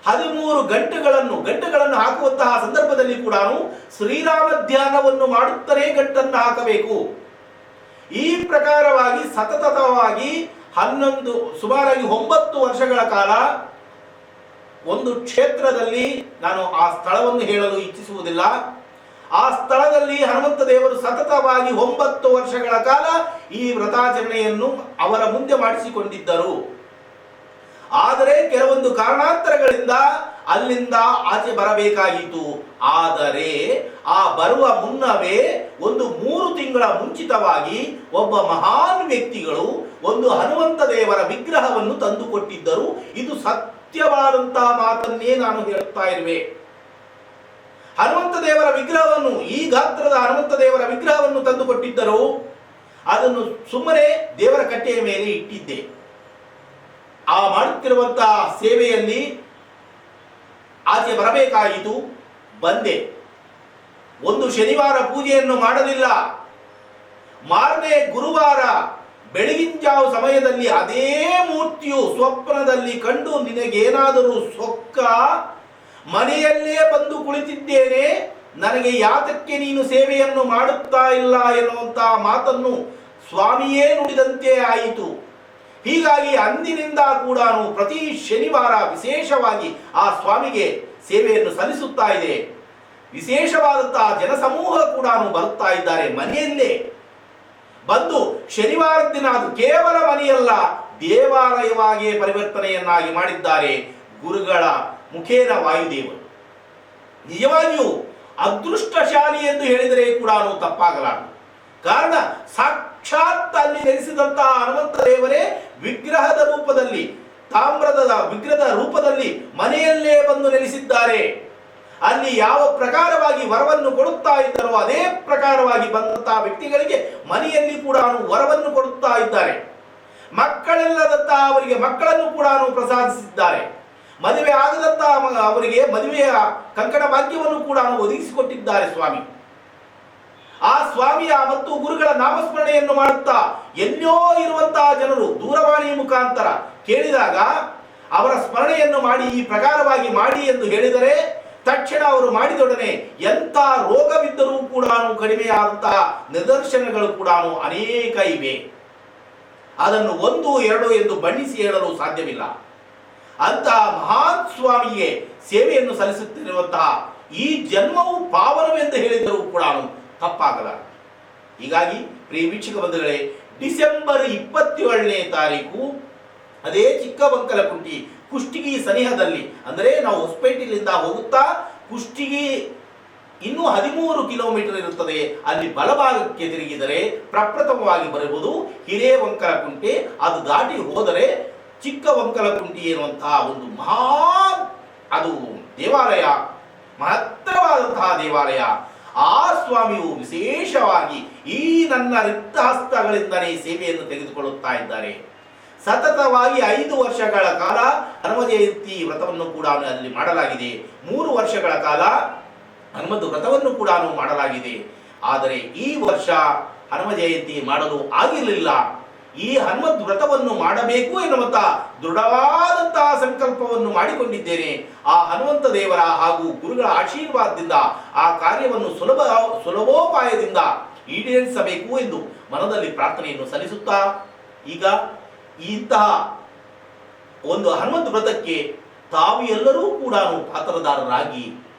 13 ಗಂಟೆಗಳನ್ನು ಹಾಕುವಂತಹ ಸಂದರ್ಭದಲ್ಲಿ ಕೂಡ ಶ್ರೀರಾಮ ಧ್ಯಾನವನ್ನು ಮಾಡುತ್ತಲೇ ಗಂಟನ್ನು ಹಾಕಬೇಕು. ಈ ಪ್ರಕಾರವಾಗಿ ಸತತವಾಗಿ ಸುಮಾರಾಗಿ 9 ವರ್ಷಗಳ ಕಾಲ ಒಂದು ಕ್ಷೇತ್ರದಲ್ಲಿ, ನಾನು ಆ ಸ್ಥಳವನ್ನು ಹೇಳಲು ಇಚ್ಛಿಸುವುದಿಲ್ಲ, ಆ ಸ್ಥಳದಲ್ಲಿ ಹನುಮಂತ ದೇವರು ಸತತವಾಗಿ 9 ವರ್ಷಗಳ ಕಾಲ ಈ ವ್ರತಾಚರಣೆಯನ್ನು ಅವರ ಮುಂದೆ ಮಾಡಿಸಿಕೊಂಡಿದ್ದರು. ಆದರೆ ಕೆಲವೊಂದು ಕಾರಣಾಂತರಗಳಿಂದ ಅಲ್ಲಿಂದ ಆಚೆ ಬರಬೇಕಾಗಿತ್ತು. ಆದರೆ ಆ ಬರುವ ಮುನ್ನವೇ ಒಂದು 3 ತಿಂಗಳ ಮುಂಚಿತವಾಗಿ ಒಬ್ಬ ಮಹಾನ್ ವ್ಯಕ್ತಿಗಳು ಒಂದು ಹನುಮಂತ ದೇವರ ವಿಗ್ರಹವನ್ನು ತಂದುಕೊಟ್ಟಿದ್ದರು. ಇದು ಸತ್ಯವಾದಂತಹ ಮಾತನ್ನೇ ನಾನು ಹೇಳುತ್ತಾ ಇರುವೆ. ಹನುಮಂತ ದೇವರ ವಿಗ್ರಹವನ್ನು, ಈ ಗಾತ್ರದ ಹನುಮಂತ ದೇವರ ವಿಗ್ರಹವನ್ನು ತಂದುಕೊಟ್ಟಿದ್ದರು. ಅದನ್ನು ಸುಮ್ಮನೆ ದೇವರ ಕಟ್ಟೆಯ ಮೇಲೆ ಇಟ್ಟಿದ್ದೆ. ಆ ಮಾಡುತ್ತಿರುವಂತಹ ಸೇವೆಯಲ್ಲಿ ಆಚೆ ಬರಬೇಕಾಯಿತು, ಬಂದೆ. ಒಂದು ಶನಿವಾರ ಪೂಜೆಯನ್ನು ಮಾಡಲಿಲ್ಲ. ಮಾರನೇ ಗುರುವಾರ ಬೆಳಗಿನ ಜಾವ ಸಮಯದಲ್ಲಿ ಅದೇ ಮೂರ್ತಿಯು ಸ್ವಪ್ನದಲ್ಲಿ ಕಂಡು, ನಿನಗೇನಾದರೂ ಸೊಕ್ಕ, ಮನೆಯಲ್ಲೇ ಬಂದು ಕುಳಿತಿದ್ದೇನೆ, ನನಗೆ ಯಾತಕ್ಕೆ ನೀನು ಸೇವೆಯನ್ನು ಮಾಡುತ್ತಾ ಇಲ್ಲ ಎನ್ನುವಂತಹ ಮಾತನ್ನು ಸ್ವಾಮಿಯೇ ನುಡಿದಂತೆ ಆಯಿತು. ಹೀಗಾಗಿ ಅಂದಿನಿಂದ ಕೂಡ ಪ್ರತಿ ಶನಿವಾರ ವಿಶೇಷವಾಗಿ ಆ ಸ್ವಾಮಿಗೆ ಸೇವೆಯನ್ನು ಸಲ್ಲಿಸುತ್ತಾ ಇದೆ. ವಿಶೇಷವಾದಂತಹ ಜನಸಮೂಹ ಕೂಡ ಬರುತ್ತಾ ಇದ್ದಾರೆ. ಮನೆಯಲ್ಲೇ ಬಂದು ಶನಿವಾರ ದಿನ ಅದು ಕೇವಲ ಮನೆಯಲ್ಲ, ದೇವಾಲಯವಾಗಿಯೇ ಪರಿವರ್ತನೆಯನ್ನಾಗಿ ಮಾಡಿದ್ದಾರೆ ಗುರುಗಳ ಮುಖೇನ ವಾಯುದೇವರು. ನಿಜವಾಗಿಯೂ ಅದೃಷ್ಟಶಾಲಿ ಎಂದು ಹೇಳಿದರೆ ಕೂಡ ತಪ್ಪಾಗಲಾರದು. ಕಾರಣ ಸಾಕ್ಷಾತ್ ಅಲ್ಲಿ ನೆಲೆಸಿದಂತಹ ಹನುಮಂತ ದೇವರೇ ವಿಗ್ರಹದ ರೂಪದಲ್ಲಿ, ತಾಮ್ರದ ವಿಗ್ರಹದ ರೂಪದಲ್ಲಿ ಮನೆಯಲ್ಲೇ ಬಂದು ನೆಲೆಸಿದ್ದಾರೆ. ಅಲ್ಲಿ ಯಾವ ಪ್ರಕಾರವಾಗಿ ವರವನ್ನು ಕೊಡುತ್ತಾ ಇದ್ದಾರೋ ಅದೇ ಪ್ರಕಾರವಾಗಿ ಬಂದಂತಹ ವ್ಯಕ್ತಿಗಳಿಗೆ ಮನೆಯಲ್ಲಿ ಕೂಡ ವರವನ್ನು ಕೊಡುತ್ತಾ ಇದ್ದಾರೆ. ಮಕ್ಕಳಿಲ್ಲದಂತಹ ಅವರಿಗೆ ಮಕ್ಕಳನ್ನು ಕೂಡ ಪ್ರಸಾದಿಸಿದ್ದಾರೆ. ಮದುವೆ ಆಗದಂತಹ ಅವರಿಗೆ ಮದುವೆಯ ಕಂಕಣ ಭಾಗ್ಯವನ್ನು ಕೂಡ ಒದಗಿಸಿಕೊಟ್ಟಿದ್ದಾರೆ ಸ್ವಾಮಿ. ಆ ಸ್ವಾಮಿಯ ಮತ್ತು ಗುರುಗಳ ನಾಮಸ್ಮರಣೆಯನ್ನು ಮಾಡುತ್ತಾ ಎಲ್ಲೋ ಇರುವಂತಹ ಜನರು ದೂರವಾಣಿ ಮುಖಾಂತರ ಕೇಳಿದಾಗ ಅವರ ಸ್ಮರಣೆಯನ್ನು ಮಾಡಿ ಈ ಪ್ರಕಾರವಾಗಿ ಮಾಡಿ ಎಂದು ಹೇಳಿದರೆ ತಕ್ಷಣ ಅವರು ಮಾಡಿದೊಡನೆ ಎಂಥ ರೋಗವಿದ್ದರೂ ಕೂಡ ಕಡಿಮೆಯಾದಂತಹ ನಿದರ್ಶನಗಳು ಕೂಡ ಅನೇಕ ಇವೆ. ಅದನ್ನು 1, 2 ಎಂದು ಬಣ್ಣಿಸಿ ಹೇಳಲು ಸಾಧ್ಯವಿಲ್ಲ. ಅಂತಹ ಮಹಾನ್ ಸ್ವಾಮಿಗೆ ಸೇವೆಯನ್ನು ಸಲ್ಲಿಸುತ್ತಿರುವಂತಹ ಈ ಜನ್ಮವು ಪಾವನವೆಂದು ಹೇಳಿದರೂ ಕೂಡ ತಪ್ಪಾಗಲ್ಲ. ಹೀಗಾಗಿ ಪ್ರಿಯ ವೀಕ್ಷಕ ಬಂಧುಗಳೇ, ಡಿಸೆಂಬರ್ 27ನೇ ತಾರೀಕು ಅದೇ ಚಿಕ್ಕಬಂಕಲಕುಂಟಿ ಕುಷ್ಟಗಿ ಸನಿಹದಲ್ಲಿ, ಅಂದರೆ ನಾವು ಹೊಸಪೇಟೆಯಿಂದ ಹೋಗುತ್ತಾ ಕುಷ್ಟಗಿ ಇನ್ನೂ 13 ಕಿಲೋಮೀಟರ್ ಇರುತ್ತದೆ. ಅಲ್ಲಿ ಬಲಭಾಗಕ್ಕೆ ತಿರುಗಿದರೆ ಪ್ರಪ್ರಥಮವಾಗಿ ಬರುವುದು ಹಿರೇವಂಕಲಕುಂಟೆ. ಅದು ದಾಟಿ ಹೋದರೆ ಚಿಕ್ಕವಂಕಲಕುಂಟಿ ಎನ್ನುವಂತಹ ಒಂದು ಅದು ದೇವಾಲಯ, ಮಹತ್ತರವಾದಂತಹ ದೇವಾಲಯ. ಆ ಸ್ವಾಮಿಯು ವಿಶೇಷವಾಗಿ ಈ ನನ್ನ ರಿಕ್ತ ಹಸ್ತಗಳಿಂದಲೇ ಸೇವೆಯನ್ನು ತೆಗೆದುಕೊಳ್ಳುತ್ತಾ ಇದ್ದಾರೆ. ಸತತವಾಗಿ 5 ವರ್ಷಗಳ ಕಾಲ ಹನುಮ ಜಯಂತಿ ವ್ರತವನ್ನು ಕೂಡ ಅಲ್ಲಿ ಮಾಡಲಾಗಿದೆ. 3 ವರ್ಷಗಳ ಕಾಲ ಹನುಮದ್ ವ್ರತವನ್ನು ಕೂಡ ಮಾಡಲಾಗಿದೆ. ಆದರೆ ಈ ವರ್ಷ ಹನುಮ ಜಯಂತಿ ಮಾಡಲು ಆಗಿರಲಿಲ್ಲ. ಈ ಹನುಮದ್ ವ್ರತವನ್ನು ಮಾಡಬೇಕು ಎನ್ನುವಂತ ದೃಢವಾದಂತಹ ಸಂಕಲ್ಪವನ್ನು ಮಾಡಿಕೊಂಡಿದ್ದೇನೆ. ಆ ಹನುಮಂತ ದೇವರ ಹಾಗೂ ಗುರುಗಳ ಆಶೀರ್ವಾದದಿಂದ ಆ ಕಾರ್ಯವನ್ನು ಸುಲಭೋಪಾಯದಿಂದ ಈಡೇರಿಸಬೇಕು ಎಂದು ಮನದಲ್ಲಿ ಪ್ರಾರ್ಥನೆಯನ್ನು ಸಲ್ಲಿಸುತ್ತಾ, ಈಗ ಇಂತಹ ಒಂದು ಹನುಮಂತ ವ್ರತಕ್ಕೆ ತಾವು ಎಲ್ಲರೂ ಕೂಡ ಪಾತ್ರದಾರರಾಗಿ,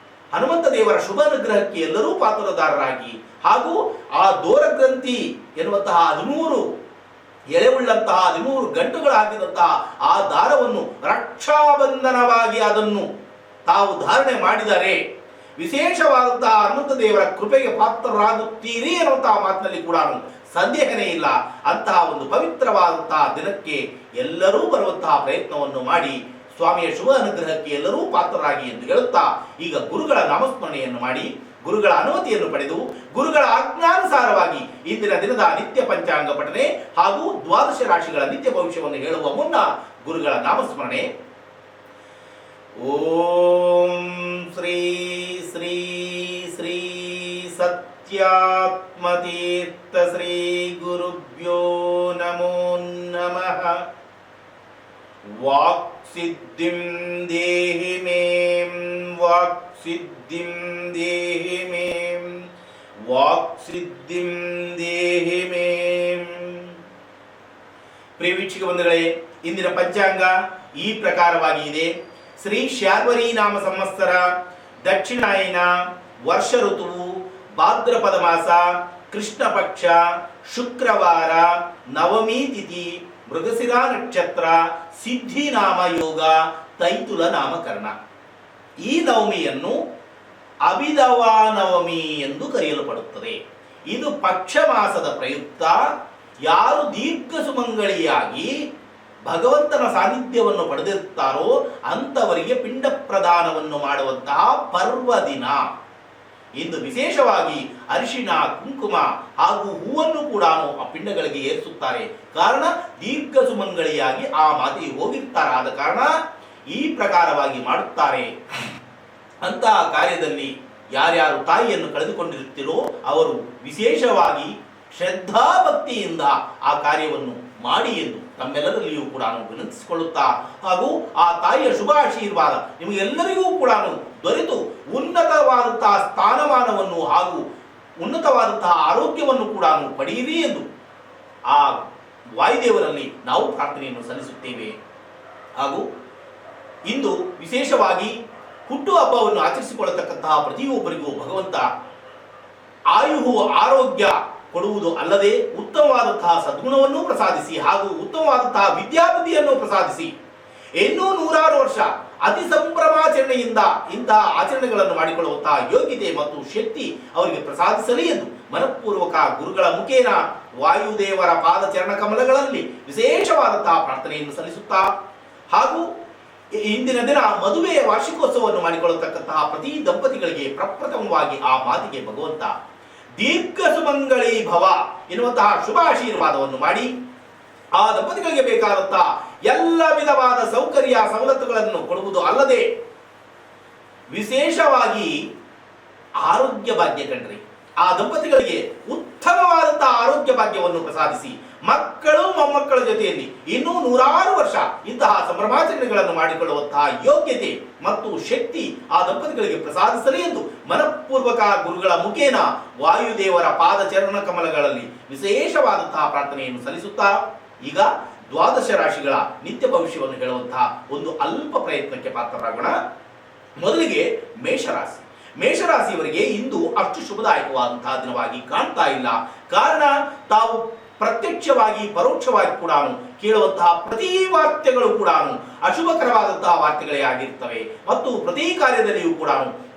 ಹನುಮಂತ ದೇವರ ಶುಭ ಅನುಗ್ರಹಕ್ಕೆ ಎಲ್ಲರೂ ಪಾತ್ರದಾರರಾಗಿ, ಹಾಗೂ ಆ ದೋರಗ್ರಂಥಿ ಎನ್ನುವಂತಹ 13 ಎಳೆವುಳ್ಳಂತಹ 13 ಗಂಟುಗಳಾಗಿದ್ದಂತಹ ಆ ದಾರವನ್ನು ರಕ್ಷಾಬಂಧನವಾಗಿ ಅದನ್ನು ತಾವು ಧಾರಣೆ ಮಾಡಿದರೆ ವಿಶೇಷವಾದಂತಹ ಹನುಮಂತ ದೇವರ ಕೃಪೆಗೆ ಪಾತ್ರರಾಗುತ್ತೀರಿ ಎನ್ನುವಂತಹ ಮಾತಿನಲ್ಲಿ ಕೂಡ ಸಂದೇಹನೇ ಇಲ್ಲ. ಅಂತಹ ಒಂದು ಪವಿತ್ರವಾದಂತಹ ದಿನಕ್ಕೆ ಎಲ್ಲರೂ ಬರುವಂತಹ ಪ್ರಯತ್ನವನ್ನು ಮಾಡಿ ಸ್ವಾಮಿಯ ಶುಭ ಅನುಗ್ರಹಕ್ಕೆ ಎಲ್ಲರೂ ಪಾತ್ರರಾಗಿ ಎಂದು ಹೇಳುತ್ತಾ, ಈಗ ಗುರುಗಳ ನಾಮಸ್ಮರಣೆಯನ್ನು ಮಾಡಿ ಗುರುಗಳ ಅನುಮತಿಯನ್ನು ಪಡೆದು ಗುರುಗಳ ಆಜ್ಞಾನುಸಾರವಾಗಿ ಇಂದಿನ ದಿನದ ನಿತ್ಯ ಪಂಚಾಂಗ ಪಠನೆ ಹಾಗೂ 12 ರಾಶಿಗಳ ನಿತ್ಯ ಭವಿಷ್ಯವನ್ನು ಹೇಳುವ ಮುನ್ನ ಗುರುಗಳ ನಾಮಸ್ಮರಣೆ. ಓಂ ಶ್ರೀ ಶ್ರೀ ಶ್ರೀ ಸತ್ಯಾತ್ಮತೀರ್ಥ ಶ್ರೀ ಗುರುಭ್ಯೋ ನಮೋ ನಮಃ. ವಾಕ್ಸಿದ್ಧಿಂ ದೇಹಿ ಮೇಂ, ವಾಕ್ಸಿದ್ಧಿಂ ದೇಹಿ ಮೇಂ, ವಾಕ್ಸಿದ್ಧಿಂ ದೇಹಿ ಮೇಂ. ಪ್ರಿಯ ವೀಕ್ಷಕ ಬಂಧುಗಳೇ, ಇಂದಿನ ಪಂಚಾಂಗ ಈ ಪ್ರಕಾರವಾಗಿ ಇದೆ. ಶ್ರೀ ಶಾರ್ವರಿ ನಾಮ ಸಂವತ್ಸರ, ದಕ್ಷಿಣಾಯನ, ವರ್ಷ ಋತುವು ಭಾದ್ರಪದ ಮಾಸ, ಕೃಷ್ಣ ಪಕ್ಷ, ಶುಕ್ರವಾರ, ನವಮಿ ತಿಥಿ, ಮೃಗಶಿರಾ ನಕ್ಷತ್ರ, ಸಿದ್ಧಿ ನಾಮ ಯೋಗ, ತೈತುಲ ನಾಮಕರಣ. ಈ ನವಮಿಯನ್ನು ಅಭಿದವಾ ನವಮಿ ಎಂದು ಕರೆಯಲ್ಪಡುತ್ತದೆ. ಇದು ಪಕ್ಷ ಮಾಸದ ಪ್ರಯುಕ್ತ ಯಾರು ದೀರ್ಘ ಸುಮಂಗಳಿಯಾಗಿ ಭಗವಂತನ ಸಾನ್ನಿಧ್ಯವನ್ನು ಪಡೆದಿರುತ್ತಾರೋ ಅಂತವರಿಗೆ ಪಿಂಡ ಪ್ರದಾನವನ್ನು ಮಾಡುವಂತಹ ಪರ್ವ ದಿನ. ಇಂದು ವಿಶೇಷವಾಗಿ ಅರಿಶಿಣ, ಕುಂಕುಮ ಹಾಗೂ ಹೂವನ್ನು ಕೂಡ ಆ ಪಿಂಡಗಳಿಗೆ ಏರಿಸುತ್ತಾರೆ. ಕಾರಣ ದೀರ್ಘ ಸುಮಂಗಳಿಯಾಗಿ ಆ ಮಾತೆಗೆ ಹೋಗಿರ್ತಾರೆ. ಆದ ಕಾರಣ ಈ ಪ್ರಕಾರವಾಗಿ ಮಾಡುತ್ತಾರೆ. ಅಂತಹ ಕಾರ್ಯದಲ್ಲಿ ಯಾರ್ಯಾರು ತಾಯಿಯನ್ನು ಕಳೆದುಕೊಂಡಿರುತ್ತೀರೋ ಅವರು ವಿಶೇಷವಾಗಿ ಶ್ರದ್ಧಾ ಭಕ್ತಿಯಿಂದ ಆ ಕಾರ್ಯವನ್ನು ಮಾಡಿ ಎಂದು ತಮ್ಮೆಲ್ಲರಲ್ಲಿಯೂ ಕೂಡ ವಿನಂತಿಸಿಕೊಳ್ಳುತ್ತಾ, ಹಾಗೂ ಆ ತಾಯಿಯ ಶುಭ ಆಶೀರ್ವಾದ ನಿಮಗೆಲ್ಲರಿಗೂ ಕೂಡ ದೊರೆತು ಉನ್ನತವಾದಂತಹ ಸ್ಥಾನಮಾನವನ್ನು ಹಾಗೂ ಉನ್ನತವಾದಂತಹ ಆರೋಗ್ಯವನ್ನು ಕೂಡ ಪಡೆಯಿರಿ ಎಂದು ಆ ವಾಯುದೇವರಲ್ಲಿ ನಾವು ಪ್ರಾರ್ಥನೆಯನ್ನು ಸಲ್ಲಿಸುತ್ತೇವೆ. ಹಾಗೂ ಇಂದು ವಿಶೇಷವಾಗಿ ಹುಟ್ಟು ಹಬ್ಬವನ್ನು ಆಚರಿಸಿಕೊಳ್ಳತಕ್ಕಂತಹ ಪ್ರತಿಯೊಬ್ಬರಿಗೂ ಭಗವಂತ ಆಯುಹು ಆರೋಗ್ಯ ಕೊಡುವುದು ಅಲ್ಲದೆ ಉತ್ತಮವಾದಂತಹ ಸದ್ಗುಣವನ್ನು ಪ್ರಸಾದಿಸಿ ಹಾಗೂ ಉತ್ತಮವಾದಂತಹ ವಿದ್ಯಾಬುದ್ಧಿಯನ್ನು ಪ್ರಸಾದಿಸಿ ಇನ್ನೂ 100 ವರ್ಷ ಅತಿ ಸಂಭ್ರಮಾಚರಣೆಯಿಂದ ಇಂತಹ ಆಚರಣೆಗಳನ್ನು ಮಾಡಿಕೊಳ್ಳುವಂತಹ ಯೋಗ್ಯತೆ ಮತ್ತು ಶಕ್ತಿ ಅವರಿಗೆ ಪ್ರಸಾದಿಸಲಿ ಎಂದು ಮನಪೂರ್ವಕ ಗುರುಗಳ ಮುಖೇನ ವಾಯುದೇವರ ಪಾದ ಚರಣ ಕಮಲಗಳಲ್ಲಿ ವಿಶೇಷವಾದಂತಹ ಪ್ರಾರ್ಥನೆಯನ್ನು ಸಲ್ಲಿಸುತ್ತಾ, ಹಾಗೂ ಇಂದಿನ ದಿನ ಮದುವೆಯ ವಾರ್ಷಿಕೋತ್ಸವವನ್ನು ಮಾಡಿಕೊಳ್ಳತಕ್ಕಂತಹ ಪ್ರತಿ ದಂಪತಿಗಳಿಗೆ ಪ್ರಪ್ರಥಮವಾಗಿ ಆ ಮಾತಿಗೆ ಭಗವಂತ ದೀರ್ಘ ಸುಮಂಗಳಿ ಭವ ಎನ್ನುವಂತಹ ಶುಭ ಆಶೀರ್ವಾದವನ್ನು ಮಾಡಿ ಆ ದಂಪತಿಗಳಿಗೆ ಬೇಕಾದಂತಹ ಎಲ್ಲ ವಿಧವಾದ ಸೌಕರ್ಯ ಸವಲತ್ತುಗಳನ್ನು ಕೊಡುವುದು ಅಲ್ಲದೆ ವಿಶೇಷವಾಗಿ ಆರೋಗ್ಯ ಭಾಗ್ಯ ಕಂಡ್ರಿ ಆ ದಂಪತಿಗಳಿಗೆ ಉತ್ತಮವಾದಂತಹ ಆರೋಗ್ಯ ಭಾಗ್ಯವನ್ನು ಪ್ರಸಾದಿಸಿ ಮಕ್ಕಳು ಮೊಮ್ಮಕ್ಕಳ ಜೊತೆಯಲ್ಲಿ ಇನ್ನೂ 100 ವರ್ಷ ಇಂತಹ ಸಂಭ್ರಮಾಚರಣೆಗಳನ್ನು ಮಾಡಿಕೊಳ್ಳುವಂತಹ ಯೋಗ್ಯತೆ ಮತ್ತು ಶಕ್ತಿ ಆ ದಂಪತಿಗಳಿಗೆ ಪ್ರಸಾದಿಸಲಿ ಎಂದು ಮನಪೂರ್ವಕ ಗುರುಗಳ ಮುಖೇನ ವಾಯುದೇವರ ಪಾದ ಚರಣ ಕಮಲಗಳಲ್ಲಿ ವಿಶೇಷವಾದಂತಹ ಪ್ರಾರ್ಥನೆಯನ್ನು ಸಲ್ಲಿಸುತ್ತಾ, ಈಗ 12 ರಾಶಿಗಳ ನಿತ್ಯ ಭವಿಷ್ಯವನ್ನು ಹೇಳುವಂತಹ ಒಂದು ಅಲ್ಪ ಪ್ರಯತ್ನಕ್ಕೆ ಪಾತ್ರರಾಗೋಣ. ಮೊದಲಿಗೆ ಮೇಷರಾಶಿ. ಮೇಷರಾಶಿಯವರಿಗೆ ಇಂದು ಅಷ್ಟು ಶುಭದಾಯಕವಾದಂತಹ ದಿನವಾಗಿ ಕಾಣ್ತಾ ಇಲ್ಲ. ಕಾರಣ ತಾವು ಪ್ರತ್ಯಕ್ಷವಾಗಿ ಪರೋಕ್ಷವಾಗಿ ಕೂಡ ಕೇಳುವಂತಹ ಪ್ರತಿ ವಾರ್ತೆಗಳು ಕೂಡ ಅಶುಭಕರವಾದಂತಹ ವಾರ್ತೆಗಳೇ ಆಗಿರ್ತವೆ ಮತ್ತು ಪ್ರತಿ ಕಾರ್ಯದಲ್ಲಿಯೂ ಕೂಡ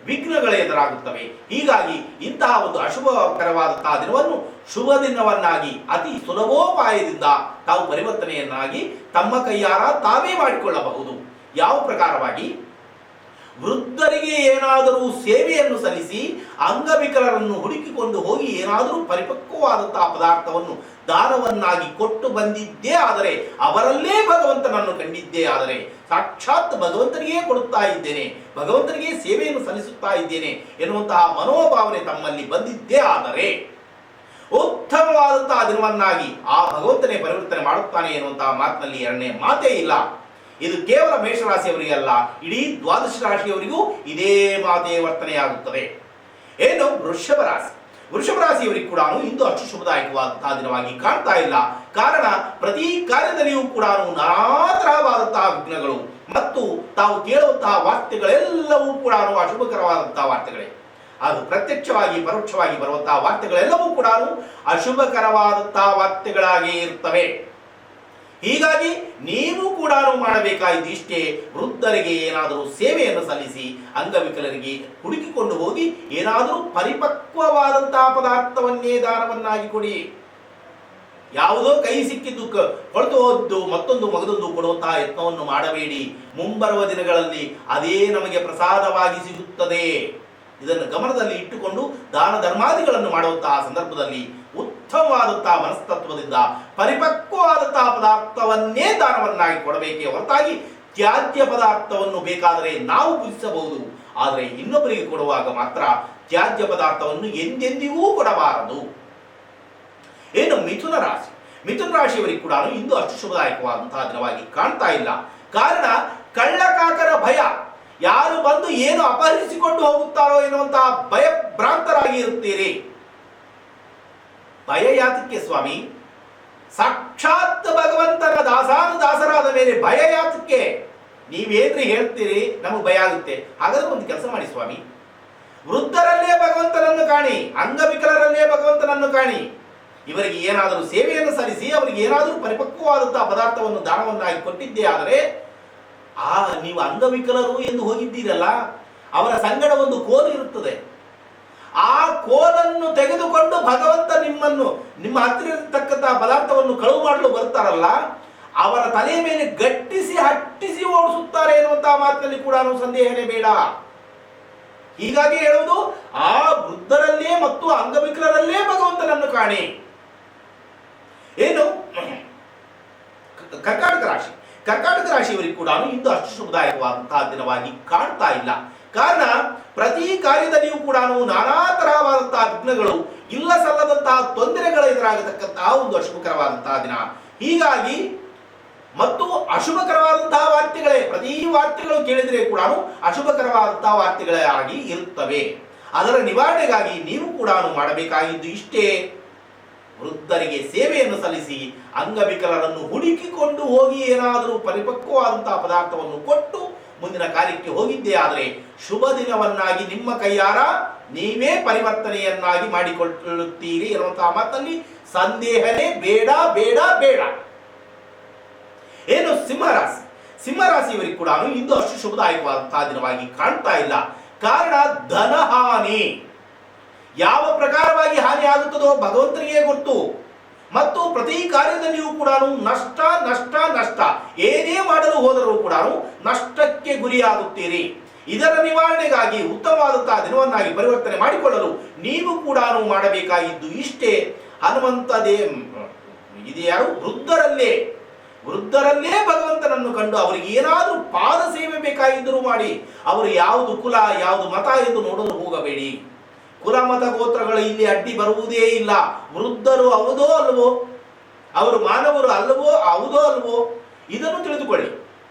ವಿಘ್ನಗಳೇ ಎದುರಾಗುತ್ತವೆ. ಹೀಗಾಗಿ ಇಂತಹ ಒಂದು ಅಶುಭಕರವಾದಂತಹ ದಿನವನ್ನು ಶುಭ ದಿನವನ್ನಾಗಿ ಅತಿ ಸುಲಭೋಪಾಯದಿಂದ ತಾವು ಪರಿವರ್ತನೆಯನ್ನಾಗಿ ತಮ್ಮ ಕೈಯಾರ ತಾವೇ ಮಾಡಿಕೊಳ್ಳಬಹುದು. ಯಾವ ಪ್ರಕಾರವಾಗಿ? ವೃದ್ಧರಿಗೆ ಏನಾದರೂ ಸೇವೆಯನ್ನು ಸಲ್ಲಿಸಿ ಅಂಗವಿಕಲರನ್ನು ಹುಡುಕಿಕೊಂಡು ಹೋಗಿ ಏನಾದರೂ ಪರಿಪಕ್ವವಾದಂತಹ ಪದಾರ್ಥವನ್ನು ದಾನವನ್ನಾಗಿ ಕೊಟ್ಟು ಬಂದಿದ್ದೇ ಆದರೆ, ಅವರಲ್ಲೇ ಭಗವಂತನನ್ನು ಕಂಡಿದ್ದೇ ಆದರೆ, ಸಾಕ್ಷಾತ್ ಭಗವಂತನಿಗೆ ಕೊಡುತ್ತಾ ಇದ್ದೇನೆ, ಭಗವಂತನಿಗೆ ಸೇವೆಯನ್ನು ಸಲ್ಲಿಸುತ್ತಾ ಇದ್ದೇನೆ ಎನ್ನುವಂತಹ ಮನೋಭಾವನೆ ತಮ್ಮಲ್ಲಿ ಬಂದಿದ್ದೇ ಆದರೆ ಉತ್ತಮವಾದಂತಹ ದಿನವನ್ನಾಗಿ ಆ ಭಗವಂತನೇ ಪರಿವರ್ತನೆ ಮಾಡುತ್ತಾನೆ ಎನ್ನುವಂತಹ ಮಾತಿನಲ್ಲಿ ಎರಡನೇ ಮಾತೇ ಇಲ್ಲ. ಇದು ಕೇವಲ ಮೇಷರಾಶಿಯವರಿಗೆ ಅಲ್ಲ, ಇಡೀ ದ್ವಾದಶ ರಾಶಿಯವರಿಗೂ ಇದೇ ಮಾತೇ ವರ್ತನೆಯಾಗುತ್ತದೆ. ಏನು ವೃಷಭ ರಾಶಿ? ವೃಷಭ ರಾಶಿಯವರಿಗೆ ಕೂಡ ಇಂದು ಅಷ್ಟು ಶುಭದಾಯಕವಾದಂತಹ ದಿನವಾಗಿ ಕಾಣ್ತಾ ಇಲ್ಲ. ಕಾರಣ ಪ್ರತಿ ಕಾರ್ಯದಲ್ಲಿಯೂ ಕೂಡ ನಾನಾ ತರಹವಾದಂತಹ ವಿಘ್ನಗಳು ಮತ್ತು ತಾವು ಕೇಳುವಂತಹ ವಾರ್ತೆಗಳೆಲ್ಲವೂ ಕೂಡ ಅಶುಭಕರವಾದಂತಹ ವಾರ್ತೆಗಳೇ. ಅದು ಪ್ರತ್ಯಕ್ಷವಾಗಿ ಪರೋಕ್ಷವಾಗಿ ಬರುವಂತಹ ವಾರ್ತೆಗಳೆಲ್ಲವೂ ಕೂಡ ಅಶುಭಕರವಾದಂತಹ ವಾರ್ತೆಗಳಾಗೇ ಇರುತ್ತವೆ. ಹೀಗಾಗಿ ನೀವು ಕೂಡ ಮಾಡಬೇಕಾಗಿದ್ದು ಇಷ್ಟೇ, ವೃದ್ಧರಿಗೆ ಏನಾದರೂ ಸೇವೆಯನ್ನು ಸಲ್ಲಿಸಿ ಅಂಗವಿಕಲರಿಗೆ ಹುಡುಕಿಕೊಂಡು ಹೋಗಿ ಏನಾದರೂ ಪರಿಪಕ್ವವಾದಂತಹ ಪದಾರ್ಥವನ್ನೇ ದಾನವನ್ನಾಗಿ ಕೊಡಿ. ಯಾವುದೋ ಕೈ ಸಿಕ್ಕಿದ್ದು ಕೊಳೆತು ಹೋದ್ದು ಮತ್ತೊಂದು ಮಗದೊಂದು ಕೊಡುವಂತಹ ಯತ್ನವನ್ನು ಮಾಡಬೇಡಿ. ಮುಂಬರುವ ದಿನಗಳಲ್ಲಿ ಅದೇ ನಮಗೆ ಪ್ರಸಾದವಾಗಿ ಸಿಗುತ್ತದೆ. ಇದನ್ನು ಗಮನದಲ್ಲಿ ಇಟ್ಟುಕೊಂಡು ದಾನ ಧರ್ಮಾದಿಗಳನ್ನು ಮಾಡುವಂತಹ ಸಂದರ್ಭದಲ್ಲಿ ಉತ್ತಮವಾದಂತಹ ಮನಸ್ತತ್ವದಿಂದ ಪರಿಪಕ್ವವಾದಂತಹ ಪದಾರ್ಥವನ್ನೇ ದಾನವನ್ನಾಗಿ ಕೊಡಬೇಕೇ ಹೊರತಾಗಿ ತ್ಯಾಜ್ಯ ಪದಾರ್ಥವನ್ನು ಬೇಕಾದರೆ ನಾವು ಭುಜಿಸಬಹುದು, ಆದರೆ ಇನ್ನೊಬ್ಬರಿಗೆ ಕೊಡುವಾಗ ಮಾತ್ರ ತ್ಯಾಜ್ಯ ಪದಾರ್ಥವನ್ನು ಎಂದೆಂದಿಗೂ ಕೊಡಬಾರದು. ಏನು ಮಿಥುನ ರಾಶಿ? ಮಿಥುನ ರಾಶಿಯವರಿಗೆ ಕೂಡ ಇಂದು ಅಷ್ಟು ಶುಭದಾಯಕವಾದಂತಹ ದಿನವಾಗಿ ಕಾಣ್ತಾ ಇಲ್ಲ. ಕಾರಣ ಕಳ್ಳಕಾಕರ ಭಯ. ಯಾರು ಬಂದು ಏನು ಅಪಹರಿಸಿಕೊಂಡು ಹೋಗುತ್ತಾರೋ ಎನ್ನುವಂತಹ ಭಯಭ್ರಾಂತರಾಗಿ ಇರುತ್ತೀರಿ. ಭಯ ಯಾತಕ್ಕೆ ಸ್ವಾಮಿ? ಸಾಕ್ಷಾತ್ ಭಗವಂತನ ದಾಸರಾದ ಮೇಲೆ ಭಯ ಯಾತಕ್ಕೆ? ನೀವೇನ್ರಿ ಹೇಳ್ತೀರಿ ನಮಗೆ ಭಯ ಆಗುತ್ತೆ. ಹಾಗಾದ್ರೆ ಒಂದು ಕೆಲಸ ಮಾಡಿ ಸ್ವಾಮಿ, ವೃದ್ಧರಲ್ಲೇ ಭಗವಂತನನ್ನು ಕಾಣಿ, ಅಂಗವಿಕಲರಲ್ಲೇ ಭಗವಂತನನ್ನು ಕಾಣಿ. ಇವರಿಗೆ ಏನಾದರೂ ಸೇವೆಯನ್ನು ಸಲ್ಲಿಸಿ ಅವರಿಗೆ ಏನಾದರೂ ಪರಿಪಕ್ವವಾದಂತಹ ಪದಾರ್ಥವನ್ನು ದಾನವನ್ನಾಗಿ ಕೊಟ್ಟಿದ್ದೇ ಆದರೆ, ನೀವು ಅಂಗವಿಕಲರು ಎಂದು ಹೋಗಿದ್ದೀರಲ್ಲ, ಅವರ ಸಂಗಡ ಒಂದು ಕೋಲು ಇರುತ್ತದೆ. ಆ ಕೋಲನ್ನು ತೆಗೆದುಕೊಂಡು ಭಗವಂತ ನಿಮ್ಮ ಹತ್ತಿರ ಇರತಕ್ಕಂತಹ ಪದಾರ್ಥವನ್ನು ಕಳುವು ಮಾಡಲು ಬರ್ತಾರಲ್ಲ, ಅವರ ತಲೆಯ ಮೇಲೆ ಗಟ್ಟಿಸಿ ಹಟ್ಟಿಸಿ ಓಡಿಸುತ್ತಾರೆ ಎನ್ನುವಂತಹ ಮಾತಿನಲ್ಲಿ ಕೂಡ ಸಂದೇಹನೇ ಬೇಡ. ಹೀಗಾಗಿ ಹೇಳುವುದು, ಆ ವೃದ್ಧರಲ್ಲೇ ಮತ್ತು ಅಂಗವಿಕಲರಲ್ಲೇ ಭಗವಂತನನ್ನು ಕಾಣಿ. ಏನು ಕರ್ಕಾಟಕ ರಾಶಿ? ಕರ್ಕಾಟಕ ರಾಶಿಯವರಿಗೆ ಕೂಡ ಇಂದು ಅಷ್ಟು ಶುಭದಾಯಕವಾದಂತಹ ದಿನವಾಗಿ ಕಾಣ್ತಾ ಇಲ್ಲ. ಕಾರಣ ಪ್ರತಿ ಕಾರ್ಯದಲ್ಲಿಯೂ ಕೂಡ ನಾನಾ ತರಹವಾದಂತಹ ವಿಘ್ನಗಳು, ಇಲ್ಲ ಸಲ್ಲದಂತಹ ತೊಂದರೆಗಳು ಎದುರಾಗತಕ್ಕಂತಹ ಒಂದು ಅಶುಭಕರವಾದಂತಹ ದಿನ. ಹೀಗಾಗಿ ಮತ್ತು ಅಶುಭಕರವಾದಂತಹ ವಾರ್ತೆಗಳೇ, ಪ್ರತಿ ವಾರ್ತೆಗಳು ಕೇಳಿದರೆ ಕೂಡ ಅಶುಭಕರವಾದಂತಹ ವಾರ್ತೆಗಳೇ ಆಗಿ ಇರುತ್ತವೆ. ಅದರ ನಿವಾರಣೆಗಾಗಿ ನೀವು ಕೂಡ ಮಾಡಬೇಕಾಗಿದ್ದು ಇಷ್ಟೇ, ವೃದ್ಧರಿಗೆ ಸೇವೆಯನ್ನು ಸಲ್ಲಿಸಿ ಅಂಗವಿಕಲರನ್ನು ಹುಡುಕಿಕೊಂಡು ಹೋಗಿ ಏನಾದರೂ ಪರಿಪಕ್ವವಾದಂತಹ ಪದಾರ್ಥವನ್ನು ಕೊಟ್ಟು ಮುಂದಿನ ಕಾರ್ಯಕ್ಕೆ ಹೋಗಿದ್ದೇ ಆದರೆ ಶುಭ ದಿನವನ್ನಾಗಿ ನಿಮ್ಮ ಕೈಯಾರ ನೀವೇ ಪರಿವರ್ತನೆಯನ್ನಾಗಿ ಮಾಡಿಕೊಳ್ಳುತ್ತೀರಿ ಎನ್ನುವಂತಹ ಮಾತಲ್ಲಿ ಸಂದೇಹನೇ ಬೇಡ ಬೇಡ ಬೇಡ. ಏನು ಸಿಂಹರಾಶಿ? ಸಿಂಹರಾಶಿಯವರಿಗೆ ಕೂಡ ಇಂದು ಅಷ್ಟು ಶುಭದಾಯಕವಾದಂತಹ ದಿನವಾಗಿ ಕಾಣ್ತಾ ಇಲ್ಲ. ಕಾರಣ ಧನಹಾನಿ. ಯಾವ ಪ್ರಕಾರವಾಗಿ ಹಾನಿ ಆಗುತ್ತದೋ ಭಗವಂತನಿಗೆ ಗೊತ್ತು. ಮತ್ತು ಪ್ರತಿ ಕಾರ್ಯದಲ್ಲಿಯೂ ಕೂಡ ನಷ್ಟ ನಷ್ಟ ನಷ್ಟ. ಏನೇ ಮಾಡಲು ಹೋದರೂ ಕೂಡ ನಷ್ಟಕ್ಕೆ ಗುರಿಯಾಗುತ್ತೀರಿ. ಇದರ ನಿವಾರಣೆಗಾಗಿ ಉತ್ತಮವಾದಂತಹ ದಿನವನ್ನಾಗಿ ಪರಿವರ್ತನೆ ಮಾಡಿಕೊಳ್ಳಲು ನೀವು ಕೂಡ ಮಾಡಬೇಕಾಗಿದ್ದು ಇಷ್ಟೇ. ಹನುಮಂತ ಇದು ಯಾರು? ವೃದ್ಧರಲ್ಲೇ ಭಗವಂತನನ್ನು ಕಂಡು ಅವರಿಗೆ ಏನಾದರೂ ಪಾದ ಸೇವೆ ಬೇಕಾಗಿದ್ದರೂ ಮಾಡಿ. ಅವರು ಯಾವುದು ಕುಲ ಯಾವುದು ಮತ ಎಂದು ನೋಡಲು ಹೋಗಬೇಡಿ. ಕುಲ ಮತ ಗೋತ್ರಗಳು ಇಲ್ಲಿ ಅಡ್ಡಿ ಬರುವುದೇ ಇಲ್ಲ. ವೃದ್ಧರು ಹೌದೋ ಅಲ್ವೋ, ಅವರು ಮಾನವರು ಅಲ್ಲವೋ ಹೌದೋ ಅಲ್ವೋ, ಇದನ್ನು ತಿಳಿದುಕೊಳ್ಳಿ.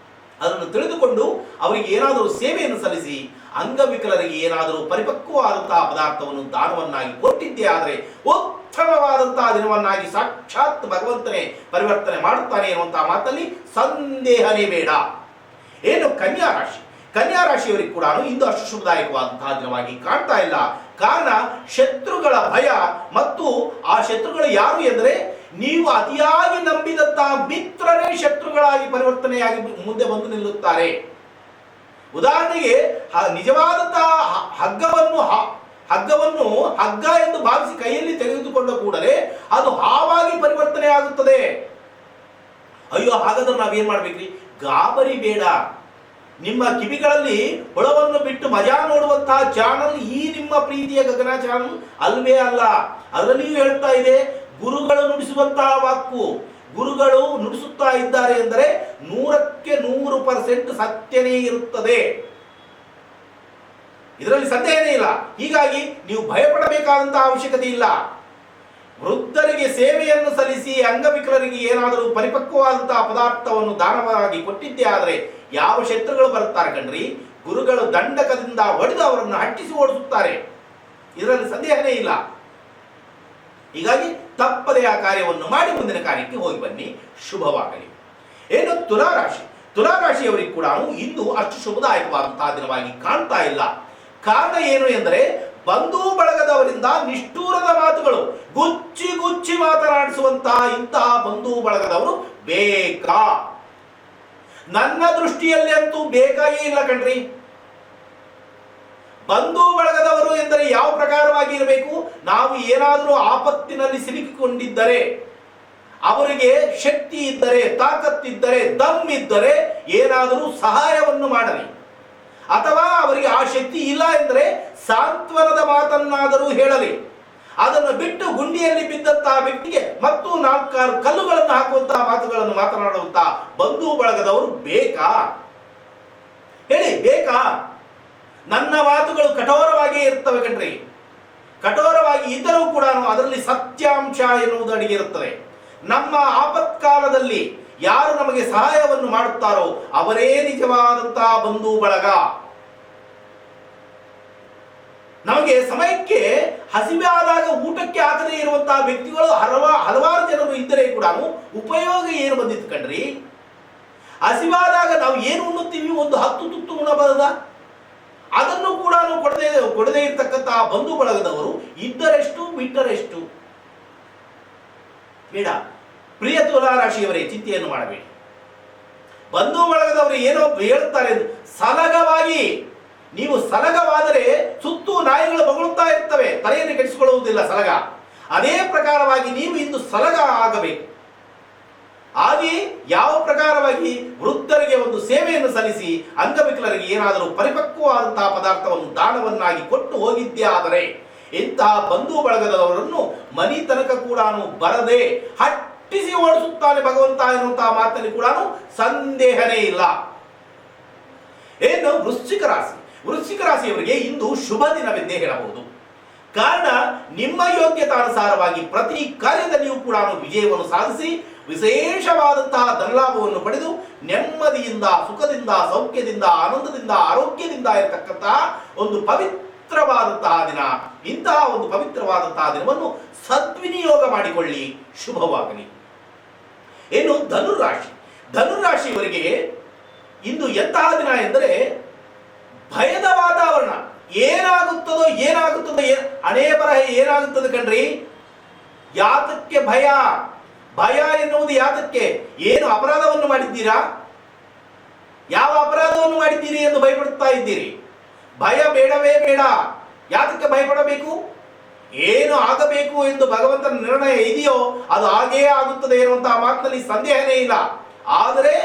ಅದನ್ನು ತಿಳಿದುಕೊಂಡು ಅವರಿಗೆ ಏನಾದರೂ ಸೇವೆಯನ್ನು ಸಲ್ಲಿಸಿ ಅಂಗವಿಕಲರಿಗೆ ಏನಾದರೂ ಪರಿಪಕ್ವವಾದಂತಹ ಪದಾರ್ಥವನ್ನು ದಾನವನ್ನಾಗಿ ಕೊಟ್ಟಿದ್ದೇ ಆದರೆ ಉತ್ತಮವಾದಂತಹ ದಿನವನ್ನಾಗಿ ಸಾಕ್ಷಾತ್ ಭಗವಂತನೇ ಪರಿವರ್ತನೆ ಮಾಡುತ್ತಾನೆ ಎನ್ನುವಂತಹ ಮಾತಲ್ಲಿ ಸಂದೇಹನೇ ಬೇಡ. ಏನು ಕನ್ಯಾ ರಾಶಿ? ಕನ್ಯಾ ರಾಶಿಯವರಿಗೆ ಕೂಡ ಇಂದು ಅಷ್ಟು ಶುಭದಾಯಕವಾದಂತಹ ದಿನವಾಗಿ ಕಾಣ್ತಾ ಇಲ್ಲ. ಕಾರಣ ಶತ್ರುಗಳ ಭಯ. ಮತ್ತು ಆ ಶತ್ರುಗಳು ಯಾರು ಎಂದರೆ ನೀವು ಅತಿಯಾಗಿ ನಂಬಿದಂತಹ ಮಿತ್ರರೇ ಶತ್ರುಗಳಾಗಿ ಪರಿವರ್ತನೆಯಾಗಿ ಮುಂದೆ ಬಂದು ನಿಲ್ಲುತ್ತಾರೆ. ಉದಾಹರಣೆಗೆ ನಿಜವಾದಂತಹ ಹಗ್ಗವನ್ನು ಹಗ್ಗ ಎಂದು ಭಾವಿಸಿ ಕೈಯಲ್ಲಿ ತೆಗೆದುಕೊಂಡ ಕೂಡಲೇ ಅದು ಹಾವಾಗಿ ಪರಿವರ್ತನೆ ಆಗುತ್ತದೆ. ಅಯ್ಯೋ, ಹಾಗಾದ್ರೆ ನಾವೇನ್ ಮಾಡ್ಬೇಕ್ರಿ? ಗಾಬರಿ ಬೇಡ. ನಿಮ್ಮ ಕಿವಿಗಳಲ್ಲಿ ಹುಳವನ್ನು ಬಿಟ್ಟು ಮಜಾ ನೋಡುವಂತಹ ಚಾನಲ್ ಈ ನಿಮ್ಮ ಪ್ರೀತಿಯ ಗಗನ ಚಾನಲ್ ಅಲ್ವೇ ಅಲ್ಲ. ಅದರಲ್ಲಿಯೂ ಹೇಳ್ತಾ ಇದೆ, ಗುರುಗಳು ನುಡಿಸುವಂತಹ ವಾಕು, ಗುರುಗಳು ನುಡಿಸುತ್ತಾ ಇದ್ದಾರೆ ಎಂದರೆ 100% ಸತ್ಯನೇ ಇರುತ್ತದೆ. ಇದರಲ್ಲಿ ಸಂದೇಹನೇ ಇಲ್ಲ. ಹೀಗಾಗಿ ನೀವು ಭಯಪಡಬೇಕಾದಂತಹ ಅವಶ್ಯಕತೆ ಇಲ್ಲ. ವೃದ್ಧರಿಗೆ ಸೇವೆಯನ್ನು ಸಲ್ಲಿಸಿ ಅಂಗವಿಕಲರಿಗೆ ಏನಾದರೂ ಪರಿಪಕ್ವವಾದಂತಹ ಪದಾರ್ಥವನ್ನು ದಾನವಾಗಿ ಕೊಟ್ಟಿದ್ದೇ ಆದರೆ ಯಾವ ಶತ್ರುಗಳು ಬರುತ್ತಾರೆ ಕಣ್ರಿ? ಗುರುಗಳು ದಂಡಕದಿಂದ ಹೊಡೆದು ಅವರನ್ನು ಹಟ್ಟಿಸಿ ಓಡಿಸುತ್ತಾರೆ. ಇದರಲ್ಲಿ ಸಂದೇಹನೇ ಇಲ್ಲ. ಹೀಗಾಗಿ ತಪ್ಪದೆ ಆ ಕಾರ್ಯವನ್ನು ಮಾಡಿ ಮುಂದಿನ ಕಾರ್ಯಕ್ಕೆ ಹೋಗಿ ಬನ್ನಿ. ಶುಭವಾಗಲಿ. ಏನು ತುಲಾರಾಶಿಯವರಿಗೆ ಕೂಡ ಇಂದು ಅಷ್ಟು ಶುಭದಾಯಕವಾದಂತಹ ದಿನವಾಗಿ ಕಾಣ್ತಾ ಇಲ್ಲ. ಕಾರಣ ಏನು ಎಂದರೆ, ಬಂಧು ಬಳಗದವರಿಂದ ನಿಷ್ಠೂರದ ಮಾತುಗಳು, ಗುಚ್ಚಿ ಗುಚ್ಚಿ ಮಾತನಾಡಿಸುವಂತಹ ಇಂತಹ ಬಂಧು ಬಳಗದವರು ಬೇಕಾ? ನನ್ನ ದೃಷ್ಟಿಯಲ್ಲಿ ಅಂತೂ ಬೇಕಾಗೇ ಇಲ್ಲ ಕಣ್ರಿ. ಬಂಧು ಬಳಗದವರು ಎಂದರೆ ಯಾವ ಪ್ರಕಾರವಾಗಿ ಇರಬೇಕು? ನಾವು ಏನಾದರೂ ಆಪತ್ತಿನಲ್ಲಿ ಸಿಲುಕಿಕೊಂಡಿದ್ದರೆ, ಅವರಿಗೆ ಶಕ್ತಿ ಇದ್ದರೆ, ತಾಕತ್ತಿದ್ದರೆ, ದಮ್ ಇದ್ದರೆ ಏನಾದರೂ ಸಹಾಯವನ್ನು ಮಾಡಲಿ. ಅಥವಾ ಅವರಿಗೆ ಆ ಶಕ್ತಿ ಇಲ್ಲ ಎಂದರೆ ಸಾಂತ್ವನದ ಮಾತನ್ನಾದರೂ ಹೇಳಲಿ. ಅದನ್ನು ಬಿಟ್ಟು ಗುಂಡಿಯಲ್ಲಿ ಬಿದ್ದಂತಹ ವ್ಯಕ್ತಿಗೆ ಮತ್ತು 4 ಕಲ್ಲುಗಳನ್ನು ಹಾಕುವಂತಹ ಮಾತುಗಳನ್ನು ಮಾತನಾಡುವಂತಹ ಬಂಧು ಬಳಗದವರು ಬೇಕಾ? ಹೇಳಿ, ಬೇಕಾ? ನನ್ನ ಮಾತುಗಳು ಕಠೋರವಾಗಿಯೇ ಇರ್ತವೆ ಕಣ್ರಿ. ಕಠೋರವಾಗಿ ಇದ್ದರೂ ಕೂಡ ಅದರಲ್ಲಿ ಸತ್ಯಾಂಶ ಎನ್ನುವುದು ಅಡಗಿರುತ್ತದೆ. ನಮ್ಮ ಆಪತ್ಕಾಲದಲ್ಲಿ ಯಾರು ನಮಗೆ ಸಹಾಯವನ್ನು ಮಾಡುತ್ತಾರೋ ಅವರೇ ನಿಜವಾದಂತಹ ಬಂಧು ಬಳಗ. ನಮಗೆ ಸಮಯಕ್ಕೆ ಹಸಿವೆ ಆದಾಗ ಊಟಕ್ಕೆ ಆಗದೇ ಇರುವಂತಹ ವ್ಯಕ್ತಿಗಳು ಹಲವಾರು ಜನರು ಇದ್ದರೆ ಕೂಡ ಉಪಯೋಗ ಏನು ಬಂದಿತ್ತು ಕಣ್ರಿ? ಹಸಿವಾದಾಗ ನಾವು ಏನು ಉಣ್ಣುತ್ತೀವಿ? ಒಂದು 10 ತುತ್ತು ಉಣ್ಣಬಾರದ? ಅದನ್ನು ಕೂಡ ಕೊಡದೇ ಇರತಕ್ಕಂತಹ ಬಂಧು ಬಳಗದವರು ಇದ್ದರೆಷ್ಟು ಬಿಟ್ಟರೆಷ್ಟು? ಬೇಡ. ಪ್ರಿಯ ತುಲಾರಾಶಿಯವರೇ, ಚಿಂತೆಯನ್ನು ಮಾಡಬೇಡಿ. ಬಂಧು ಬಳಗದವರು ಏನೋ ಹೇಳ್ತಾರೆ ಸಲಗವಾಗಿ, ನೀವು ಸಲಗವಾದರೆ ಸುತ್ತು ನಾಯಿಗಳು ಬಗಳುತ್ತಾ ಇರ್ತವೆ, ತಲೆಯನ್ನು ಕೆಡಿಸಿಕೊಳ್ಳುವುದಿಲ್ಲ ಸಲಗ. ಅದೇ ಪ್ರಕಾರವಾಗಿ ನೀವು ಇಂದು ಸಲಗ ಆಗಬೇಕು. ಹಾಗೆ ಯಾವ ಪ್ರಕಾರವಾಗಿ ವೃದ್ಧರಿಗೆ ಒಂದು ಸೇವೆಯನ್ನು ಸಲ್ಲಿಸಿ ಅಂಗವಿಕಲರಿಗೆ ಏನಾದರೂ ಪರಿಪಕ್ವವಾದಂತಹ ಪದಾರ್ಥವನ್ನು ದಾನವನ್ನಾಗಿ ಕೊಟ್ಟು ಹೋಗಿದ್ದೇ ಆದರೆ ಇಂತಹ ಬಂಧು ಬಳಗದವರನ್ನು ಮನಿ ತನಕ ಕೂಡ ಬರದೆ ಹಟ್ಟಿಸಿ ಓಡಿಸುತ್ತಾನೆ ಭಗವಂತ ಎನ್ನುವಂತಹ ಮಾತಲ್ಲಿ ಕೂಡ ಸಂದೇಹನೇ ಇಲ್ಲ. ಏನು ವೃಶ್ಚಿಕ ರಾಶಿಯವರಿಗೆ ಇಂದು ಶುಭ ದಿನವೆಂದೇ ಹೇಳಬಹುದು. ಕಾರಣ, ನಿಮ್ಮ ಯೋಗ್ಯತಾನುಸಾರವಾಗಿ ಪ್ರತಿ ಕಾರ್ಯದಲ್ಲಿಯೂ ಕೂಡ ವಿಜಯವನ್ನು ಸಾಧಿಸಿ ವಿಶೇಷವಾದಂತಹ ಧನಲಾಭವನ್ನು ಪಡೆದು ನೆಮ್ಮದಿಯಿಂದ, ಸುಖದಿಂದ, ಸೌಖ್ಯದಿಂದ, ಆನಂದದಿಂದ, ಆರೋಗ್ಯದಿಂದ ಇರತಕ್ಕಂತಹ ಒಂದು ಪವಿತ್ರವಾದಂತಹ ದಿನ. ಇಂತಹ ಒಂದು ಪವಿತ್ರವಾದಂತಹ ದಿನವನ್ನು ಸದ್ವಿನಿಯೋಗ ಮಾಡಿಕೊಳ್ಳಿ. ಶುಭವಾಗಲಿ. ಏನು ಧನುರಾಶಿಯವರಿಗೆ ಇಂದು ಎಂತಹ ದಿನ ಎಂದರೆ ಭಯದ ವಾತಾವರಣ. ಏನಾಗುತ್ತದೋ ಹಣೆ ಬರಹ ಏನಾಗುತ್ತದೆ ಕಣ್ರಿ? ಯಾತಕ್ಕೆ ಭಯ? ಭಯ ಎನ್ನುವುದು ಯಾತಕ್ಕೆ? ಏನು ಅಪರಾಧವನ್ನು ಮಾಡಿದ್ದೀರಾ? ಯಾವ ಅಪರಾಧವನ್ನು ಮಾಡಿದ್ದೀರಿ ಎಂದು ಭಯಪಡುತ್ತಾ ಇದ್ದೀರಿ? ಭಯ ಬೇಡವೇ ಬೇಡ. ಯಾತಕ್ಕೆ ಭಯಪಡಬೇಕು? ಏನು ಆಗಬೇಕು ಎಂದು ಭಗವಂತನ ನಿರ್ಣಯ ಇದೆಯೋ ಅದು ಹಾಗೇ ಆಗುತ್ತದೆ ಎನ್ನುವಂತಹ ಮಾತಿನಲ್ಲಿ ಸಂದೇಹನೇ ಇಲ್ಲ. ಆದರೆ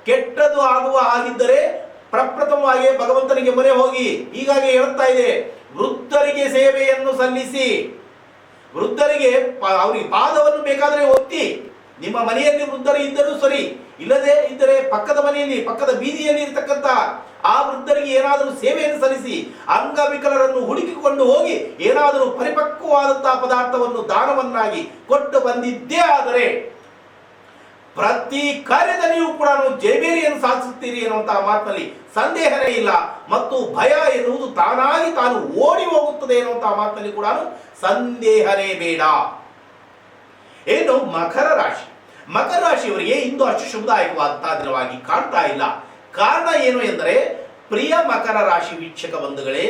ಕೆಟ್ಟದ್ದು ಆಗುವ ಹಾಗಿದ್ದರೆ ಪ್ರಪ್ರಥಮವಾಗಿ ಭಗವಂತನಿಗೆ ಮೊರೆ ಹೋಗಿ. ಹೀಗಾಗಿ ಹೇಳ್ತಾ ಇದೆ, ವೃದ್ಧರಿಗೆ ಸೇವೆಯನ್ನು ಸಲ್ಲಿಸಿ. ವೃದ್ಧರಿಗೆ ಅವರಿಗೆ ಪಾದವನ್ನು ಬೇಕಾದರೆ ಒತ್ತಿ. ನಿಮ್ಮ ಮನೆಯಲ್ಲಿ ವೃದ್ಧರು ಇದ್ದರೂ ಸರಿ, ಇಲ್ಲದೆ ಇದ್ದರೆ ಪಕ್ಕದ ಮನೆಯಲ್ಲಿ, ಪಕ್ಕದ ಬೀದಿಯಲ್ಲಿ ಇರತಕ್ಕಂಥ ಆ ವೃದ್ಧರಿಗೆ ಏನಾದರೂ ಸೇವೆಯನ್ನು ಸಲ್ಲಿಸಿ. ಅಂಗವಿಕಲರನ್ನು ಹುಡುಕಿಕೊಂಡು ಹೋಗಿ ಏನಾದರೂ ಪರಿಪಕ್ವವಾದಂತಹ ಪದಾರ್ಥವನ್ನು ದಾನವನ್ನಾಗಿ ಕೊಟ್ಟು ಬಂದಿದ್ದೇ ಆದರೆ ಪ್ರತಿ ಕಾರ್ಯದಲ್ಲಿಯೂ ಕೂಡ ಜಯಬೇರಿಯನ್ನು ಸಾಧಿಸುತ್ತೀರಿ ಎನ್ನುವಂತಹ ಮಾತಿನಲ್ಲಿ ಸಂದೇಹನೇ ಇಲ್ಲ. ಮತ್ತು ಭಯ ಎನ್ನುವುದು ತಾನಾಗಿ ತಾನು ಓಡಿ ಹೋಗುತ್ತದೆ ಎನ್ನುವಂತಹ ಮಾತಿನಲ್ಲಿ ಕೂಡ ಸಂದೇಹನೇ ಬೇಡ. ಏನು ಮಕರ ರಾಶಿಯವರಿಗೆ ಇಂದು ಅಷ್ಟು ಶುಭದಾಯಕವಾದಂತಹ ದಿನವಾಗಿ ಕಾಣ್ತಾ ಇಲ್ಲ. ಕಾರಣ ಏನು ಎಂದರೆ, ಪ್ರಿಯ ಮಕರ ರಾಶಿ ವೀಕ್ಷಕ ಬಂಧುಗಳೇ,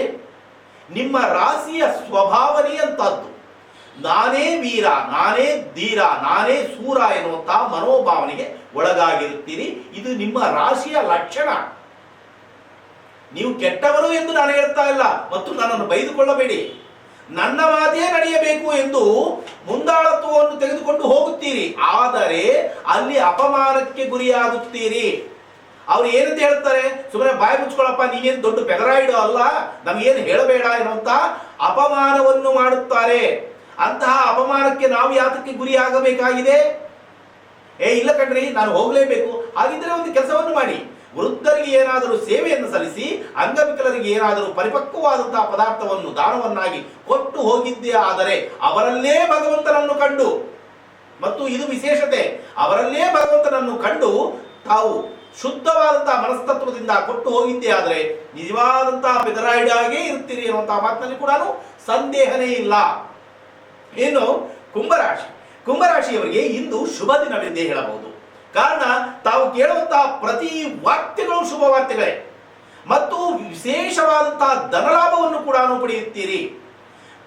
ನಿಮ್ಮ ರಾಶಿಯ ಸ್ವಭಾವನೆ ಅಂತದ್ದು. ನಾನೇ ವೀರ, ನಾನೇ ಧೀರ, ನಾನೇ ಸೂರ ಎನ್ನುವಂತ ಮನೋಭಾವನೆಗೆ ಒಳಗಾಗಿರುತ್ತೀರಿ. ಇದು ನಿಮ್ಮ ರಾಶಿಯ ಲಕ್ಷಣ. ನೀವು ಕೆಟ್ಟವರು ಎಂದು ನಾನು ಹೇಳ್ತಾ ಇಲ್ಲ, ಮತ್ತು ನನ್ನನ್ನು ಬೈದುಕೊಳ್ಳಬೇಡಿ. ನನ್ನ ಮಾತೇ ನಡೆಯಬೇಕು ಎಂದು ಮುಂದಾಳತ್ವವನ್ನು ತೆಗೆದುಕೊಂಡು ಹೋಗುತ್ತೀರಿ, ಆದರೆ ಅಲ್ಲಿ ಅಪಮಾನಕ್ಕೆ ಗುರಿಯಾಗುತ್ತೀರಿ. ಅವ್ರು ಏನಂತ ಹೇಳ್ತಾರೆ, ಸುಮ್ಮನೆ ಬಾಯಿ ಮುಚ್ಕೊಳ್ಳಪ್ಪ, ನೀನೇನು ದೊಡ್ಡ ಪೆದರಾಯಿಡು ಅಲ್ಲ, ನಮಗೇನು ಹೇಳಬೇಡ ಎನ್ನುವಂತ ಅಪಮಾನವನ್ನು ಮಾಡುತ್ತಾರೆ. ಅಂತಹ ಅಪಮಾನಕ್ಕೆ ನಾವು ಯಾತಕ್ಕೆ ಗುರಿಯಾಗಬೇಕಾಗಿದೆ? ಇಲ್ಲ ಕಣ್ರಿ, ನಾನು ಹೋಗಲೇಬೇಕು. ಹಾಗಿದ್ರೆ ಒಂದು ಕೆಲಸವನ್ನು ಮಾಡಿ, ವೃದ್ಧರಿಗೆ ಏನಾದರೂ ಸೇವೆಯನ್ನು ಸಲ್ಲಿಸಿ, ಅಂಗವಿಕಲರಿಗೆ ಏನಾದರೂ ಪರಿಪಕ್ವವಾದಂತಹ ಪದಾರ್ಥವನ್ನು ದಾನವನ್ನಾಗಿ ಕೊಟ್ಟು ಹೋಗಿದ್ದೇ ಆದರೆ ಅವರಲ್ಲೇ ಭಗವಂತನನ್ನು ಕಂಡು, ಮತ್ತು ಇದು ವಿಶೇಷತೆ, ಅವರಲ್ಲೇ ಭಗವಂತನನ್ನು ಕಂಡು ತಾವು ಶುದ್ಧವಾದಂತಹ ಮನಸ್ತತ್ವದಿಂದ ಕೊಟ್ಟು ಹೋಗಿದ್ದೇ ಆದರೆ ನಿಜವಾದಂತಹ ಪೆದರಾಯಿಡಾಗೇ ಇರುತ್ತೀರಿ ಎನ್ನುವಂತಹ ಮಾತಿನಲ್ಲಿ ಕೂಡ ಸಂದೇಹನೇ ಇಲ್ಲ. ಇನ್ನು ಕುಂಭರಾಶಿಯವರಿಗೆ ಇಂದು ಶುಭ ದಿನವೆಂದೇ ಹೇಳಬಹುದು. ಕಾರಣ, ತಾವು ಕೇಳುವಂತಹ ಪ್ರತಿ ವಾರ್ತೆಗಳು ಶುಭ ವಾರ್ತೆಗಳೇ, ಮತ್ತು ವಿಶೇಷವಾದಂತಹ ಧನಲಾಭವನ್ನು ಕೂಡ ಪಡೆಯುತ್ತೀರಿ.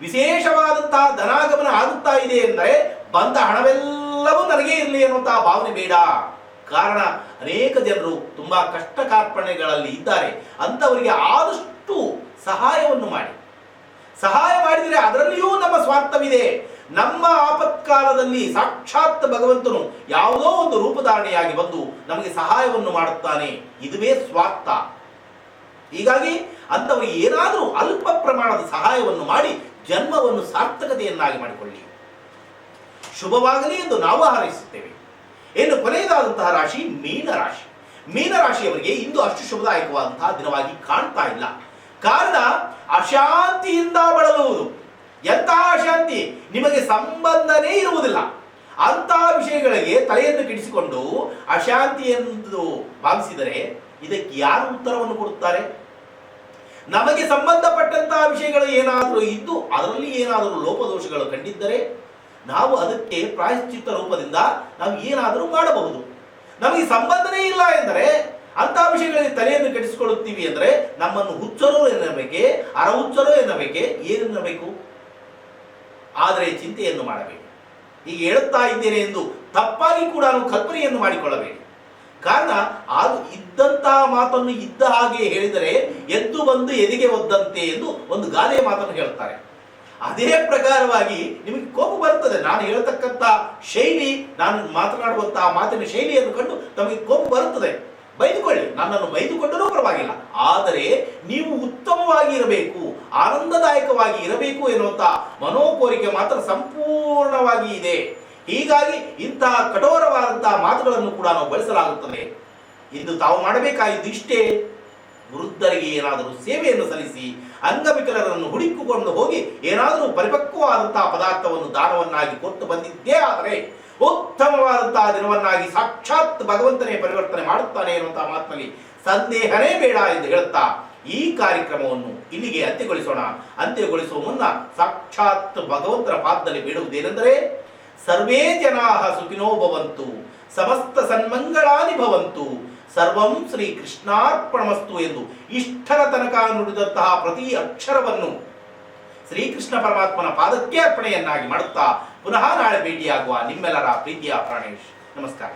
ವಿಶೇಷವಾದಂತಹ ಧನಾಗಮನ ಆಗುತ್ತಾ ಇದೆ ಎಂದರೆ ಬಂದ ಹಣವೆಲ್ಲವೂ ನನಗೆ ಇರಲಿ ಎನ್ನುವಂತಹ ಭಾವನೆ ಬೇಡ. ಕಾರಣ, ಅನೇಕ ಜನರು ತುಂಬಾ ಕಷ್ಟ ಕಾರ್ಪಣ್ಯಗಳಲ್ಲಿ ಇದ್ದಾರೆ. ಅಂತವರಿಗೆ ಆದಷ್ಟು ಸಹಾಯವನ್ನು ಮಾಡಿ. ಸಹಾಯ ಮಾಡಿದರೆ ಅದರಲ್ಲಿಯೂ ನಮ್ಮ ಸ್ವಾರ್ಥವಿದೆ. ನಮ್ಮ ಆಪತ್ಕಾಲದಲ್ಲಿ ಸಾಕ್ಷಾತ್ ಭಗವಂತನು ಯಾವುದೋ ಒಂದು ರೂಪಧಾರಣೆಯಾಗಿ ಬಂದು ನಮಗೆ ಸಹಾಯವನ್ನು ಮಾಡುತ್ತಾನೆ. ಇದುವೇ ಸ್ವಾರ್ಥ. ಹೀಗಾಗಿ ಅಂತವರಿಗೆ ಏನಾದರೂ ಅಲ್ಪ ಪ್ರಮಾಣದ ಸಹಾಯವನ್ನು ಮಾಡಿ ಜನ್ಮವನ್ನು ಸಾರ್ಥಕತೆಯನ್ನಾಗಿ ಮಾಡಿಕೊಳ್ಳಿ. ಶುಭವಾಗಲಿ ಎಂದು ನಾವು ಹಾರೈಸುತ್ತೇವೆ. ಇನ್ನು ಕೊನೆಯದಾದಂತಹ ರಾಶಿ ಮೀನರಾಶಿ. ಮೀನರಾಶಿಯವರಿಗೆ ಇಂದು ಅಷ್ಟು ಶುಭದಾಯಕವಾದಂತಹ ದಿನವಾಗಿ ಕಾಣ್ತಾ ಇಲ್ಲ. ಕಾರಣ, ಅಶಾಂತಿಯಿಂದ ಬಳಲುವುದು. ಎಂತಹ ಅಶಾಂತಿ? ನಿಮಗೆ ಸಂಬಂಧನೇ ಇರುವುದಿಲ್ಲ. ಅಂತಹ ವಿಷಯಗಳಿಗೆ ತಲೆಯನ್ನು ಕೆಡಿಸಿಕೊಂಡು ಅಶಾಂತಿ ಎಂದು ಭಾವಿಸಿದರೆ ಇದಕ್ಕೆ ಯಾರು ಉತ್ತರವನ್ನು ಕೊಡುತ್ತಾರೆ? ನಮಗೆ ಸಂಬಂಧಪಟ್ಟಂತಹ ವಿಷಯಗಳು ಏನಾದರೂ ಇದ್ದು ಅದರಲ್ಲಿ ಏನಾದರೂ ಲೋಪದೋಷಗಳು ಕಂಡಿದ್ದರೆ ನಾವು ಅದಕ್ಕೆ ಪ್ರಾಯಶ್ಚಿತ್ತ ರೂಪದಿಂದ ನಾವು ಏನಾದರೂ ಮಾಡಬಹುದು. ನಮಗೆ ಸಂಬಂಧನೇ ಇಲ್ಲ ಎಂದರೆ, ಅಂತಹ ವಿಷಯಗಳಲ್ಲಿ ತಲೆಯನ್ನು ಕೆಡಿಸಿಕೊಳ್ಳುತ್ತೀವಿ ಅಂದರೆ ನಮ್ಮನ್ನು ಹುಚ್ಚರು ಎನ್ನಬೇಕೆ, ಅರಹುಚ್ಚರು ಎನ್ನಬೇಕೆ, ಏನೆನ್ನಬೇಕು? ಆದರೆ ಚಿಂತೆಯನ್ನು ಮಾಡಬೇಡಿ. ಈಗ ಹೇಳುತ್ತಾ ಇದ್ದೇನೆ ಎಂದು ತಪ್ಪಾಗಿ ಕೂಡ ಕಲ್ಪನೆಯನ್ನು ಮಾಡಿಕೊಳ್ಳಬೇಡಿ. ಕಾರಣ, ಅದು ಇದ್ದಂತಹ ಮಾತನ್ನು ಇದ್ದ ಹಾಗೆ ಹೇಳಿದರೆ ಎದ್ದು ಬಂದು ಎದೆಗೆ ಒದ್ದಂತೆ ಎಂದು ಒಂದು ಗಾದೆಯ ಮಾತನ್ನು ಹೇಳುತ್ತಾರೆ. ಅದೇ ಪ್ರಕಾರವಾಗಿ ನಿಮಗೆ ಕೋಪ ಬರುತ್ತದೆ. ನಾನು ಹೇಳ್ತಕ್ಕಂಥ ಶೈಲಿ, ನಾನು ಮಾತನಾಡುವಂತಹ ಮಾತಿನ ಶೈಲಿಯನ್ನು ಕಂಡು ತಮಗೆ ಕೋಪ ಬರುತ್ತದೆ. ಬೈದುಕೊಳ್ಳಿ, ನನ್ನನ್ನು ಬೈದುಕೊಂಡರೂ ಪರವಾಗಿಲ್ಲ. ಆದರೆ ನೀವು ಉತ್ತಮವಾಗಿ ಇರಬೇಕು, ಆನಂದದಾಯಕವಾಗಿ ಇರಬೇಕು ಎನ್ನುವಂಥ ಮನೋಕೋರಿಕೆ ಮಾತ್ರ ಸಂಪೂರ್ಣವಾಗಿ ಇದೆ. ಹೀಗಾಗಿ ಇಂತಹ ಕಠೋರವಾದಂತಹ ಮಾತುಗಳನ್ನು ಕೂಡ ನಾವು ಬಳಸಲಾಗುತ್ತದೆ. ಇಂದು ತಾವು ಮಾಡಬೇಕಾಗಿದ್ದು ಇಷ್ಟೇ: ವೃದ್ಧರಿಗೆ ಏನಾದರೂ ಸೇವೆಯನ್ನು ಸಲ್ಲಿಸಿ, ಅಂಗವಿಕಲರನ್ನು ಹುಡುಕಿಕೊಂಡು ಹೋಗಿ ಏನಾದರೂ ಪರಿಪಕ್ವವಾದಂತಹ ಪದಾರ್ಥವನ್ನು ದಾನವನ್ನಾಗಿ ಕೊಟ್ಟು ಬಂದಿದ್ದೇ ಆದರೆ ಉತ್ತಮವಾದಂತಹ ದಿನವನ್ನಾಗಿ ಸಾಕ್ಷಾತ್ ಭಗವಂತನೇ ಪರಿವರ್ತನೆ ಮಾಡುತ್ತಾನೆ ಎನ್ನುವಂತಹ ಮಾತಿನಲ್ಲಿ ಸಂದೇಹನೇ ಬೇಡ ಎಂದು ಹೇಳುತ್ತಾ ಈ ಕಾರ್ಯಕ್ರಮವನ್ನು ಇಲ್ಲಿಗೆ ಅಂತ್ಯಗೊಳಿಸೋಣ. ಅಂತ್ಯಗೊಳಿಸುವ ಮುನ್ನ ಸಾಕ್ಷಾತ್ ಭಗವಂತನ ಪಾದದಲ್ಲಿ ಬೇಡುವುದೇನೆಂದರೆ, ಸರ್ವೇ ಜನಾಃ ಸುಖಿನೋ ಭವಂತು, ಸಮಸ್ತ ಸನ್ಮಂಗಳಾನಿ ಭವಂತು, ಸರ್ವಂ ಶ್ರೀ ಕೃಷ್ಣಾರ್ಪಣಮಸ್ತು ಎಂದು ಇಷ್ಟರ ತನಕ ನುಡಿದಂತಹ ಪ್ರತಿ ಅಕ್ಷರವನ್ನು ಶ್ರೀಕೃಷ್ಣ ಪರಮಾತ್ಮನ ಪಾದಕ್ಕೆ ಅರ್ಪಣೆಯನ್ನಾಗಿ ಮಾಡುತ್ತಾ ಪುನಃ ನಾಳೆ ಭೇಟಿಯಾಗುವ ನಿಮ್ಮೆಲ್ಲರ ಪ್ರೀತಿಯ ಪ್ರಾಣೇಶ್. ನಮಸ್ಕಾರ.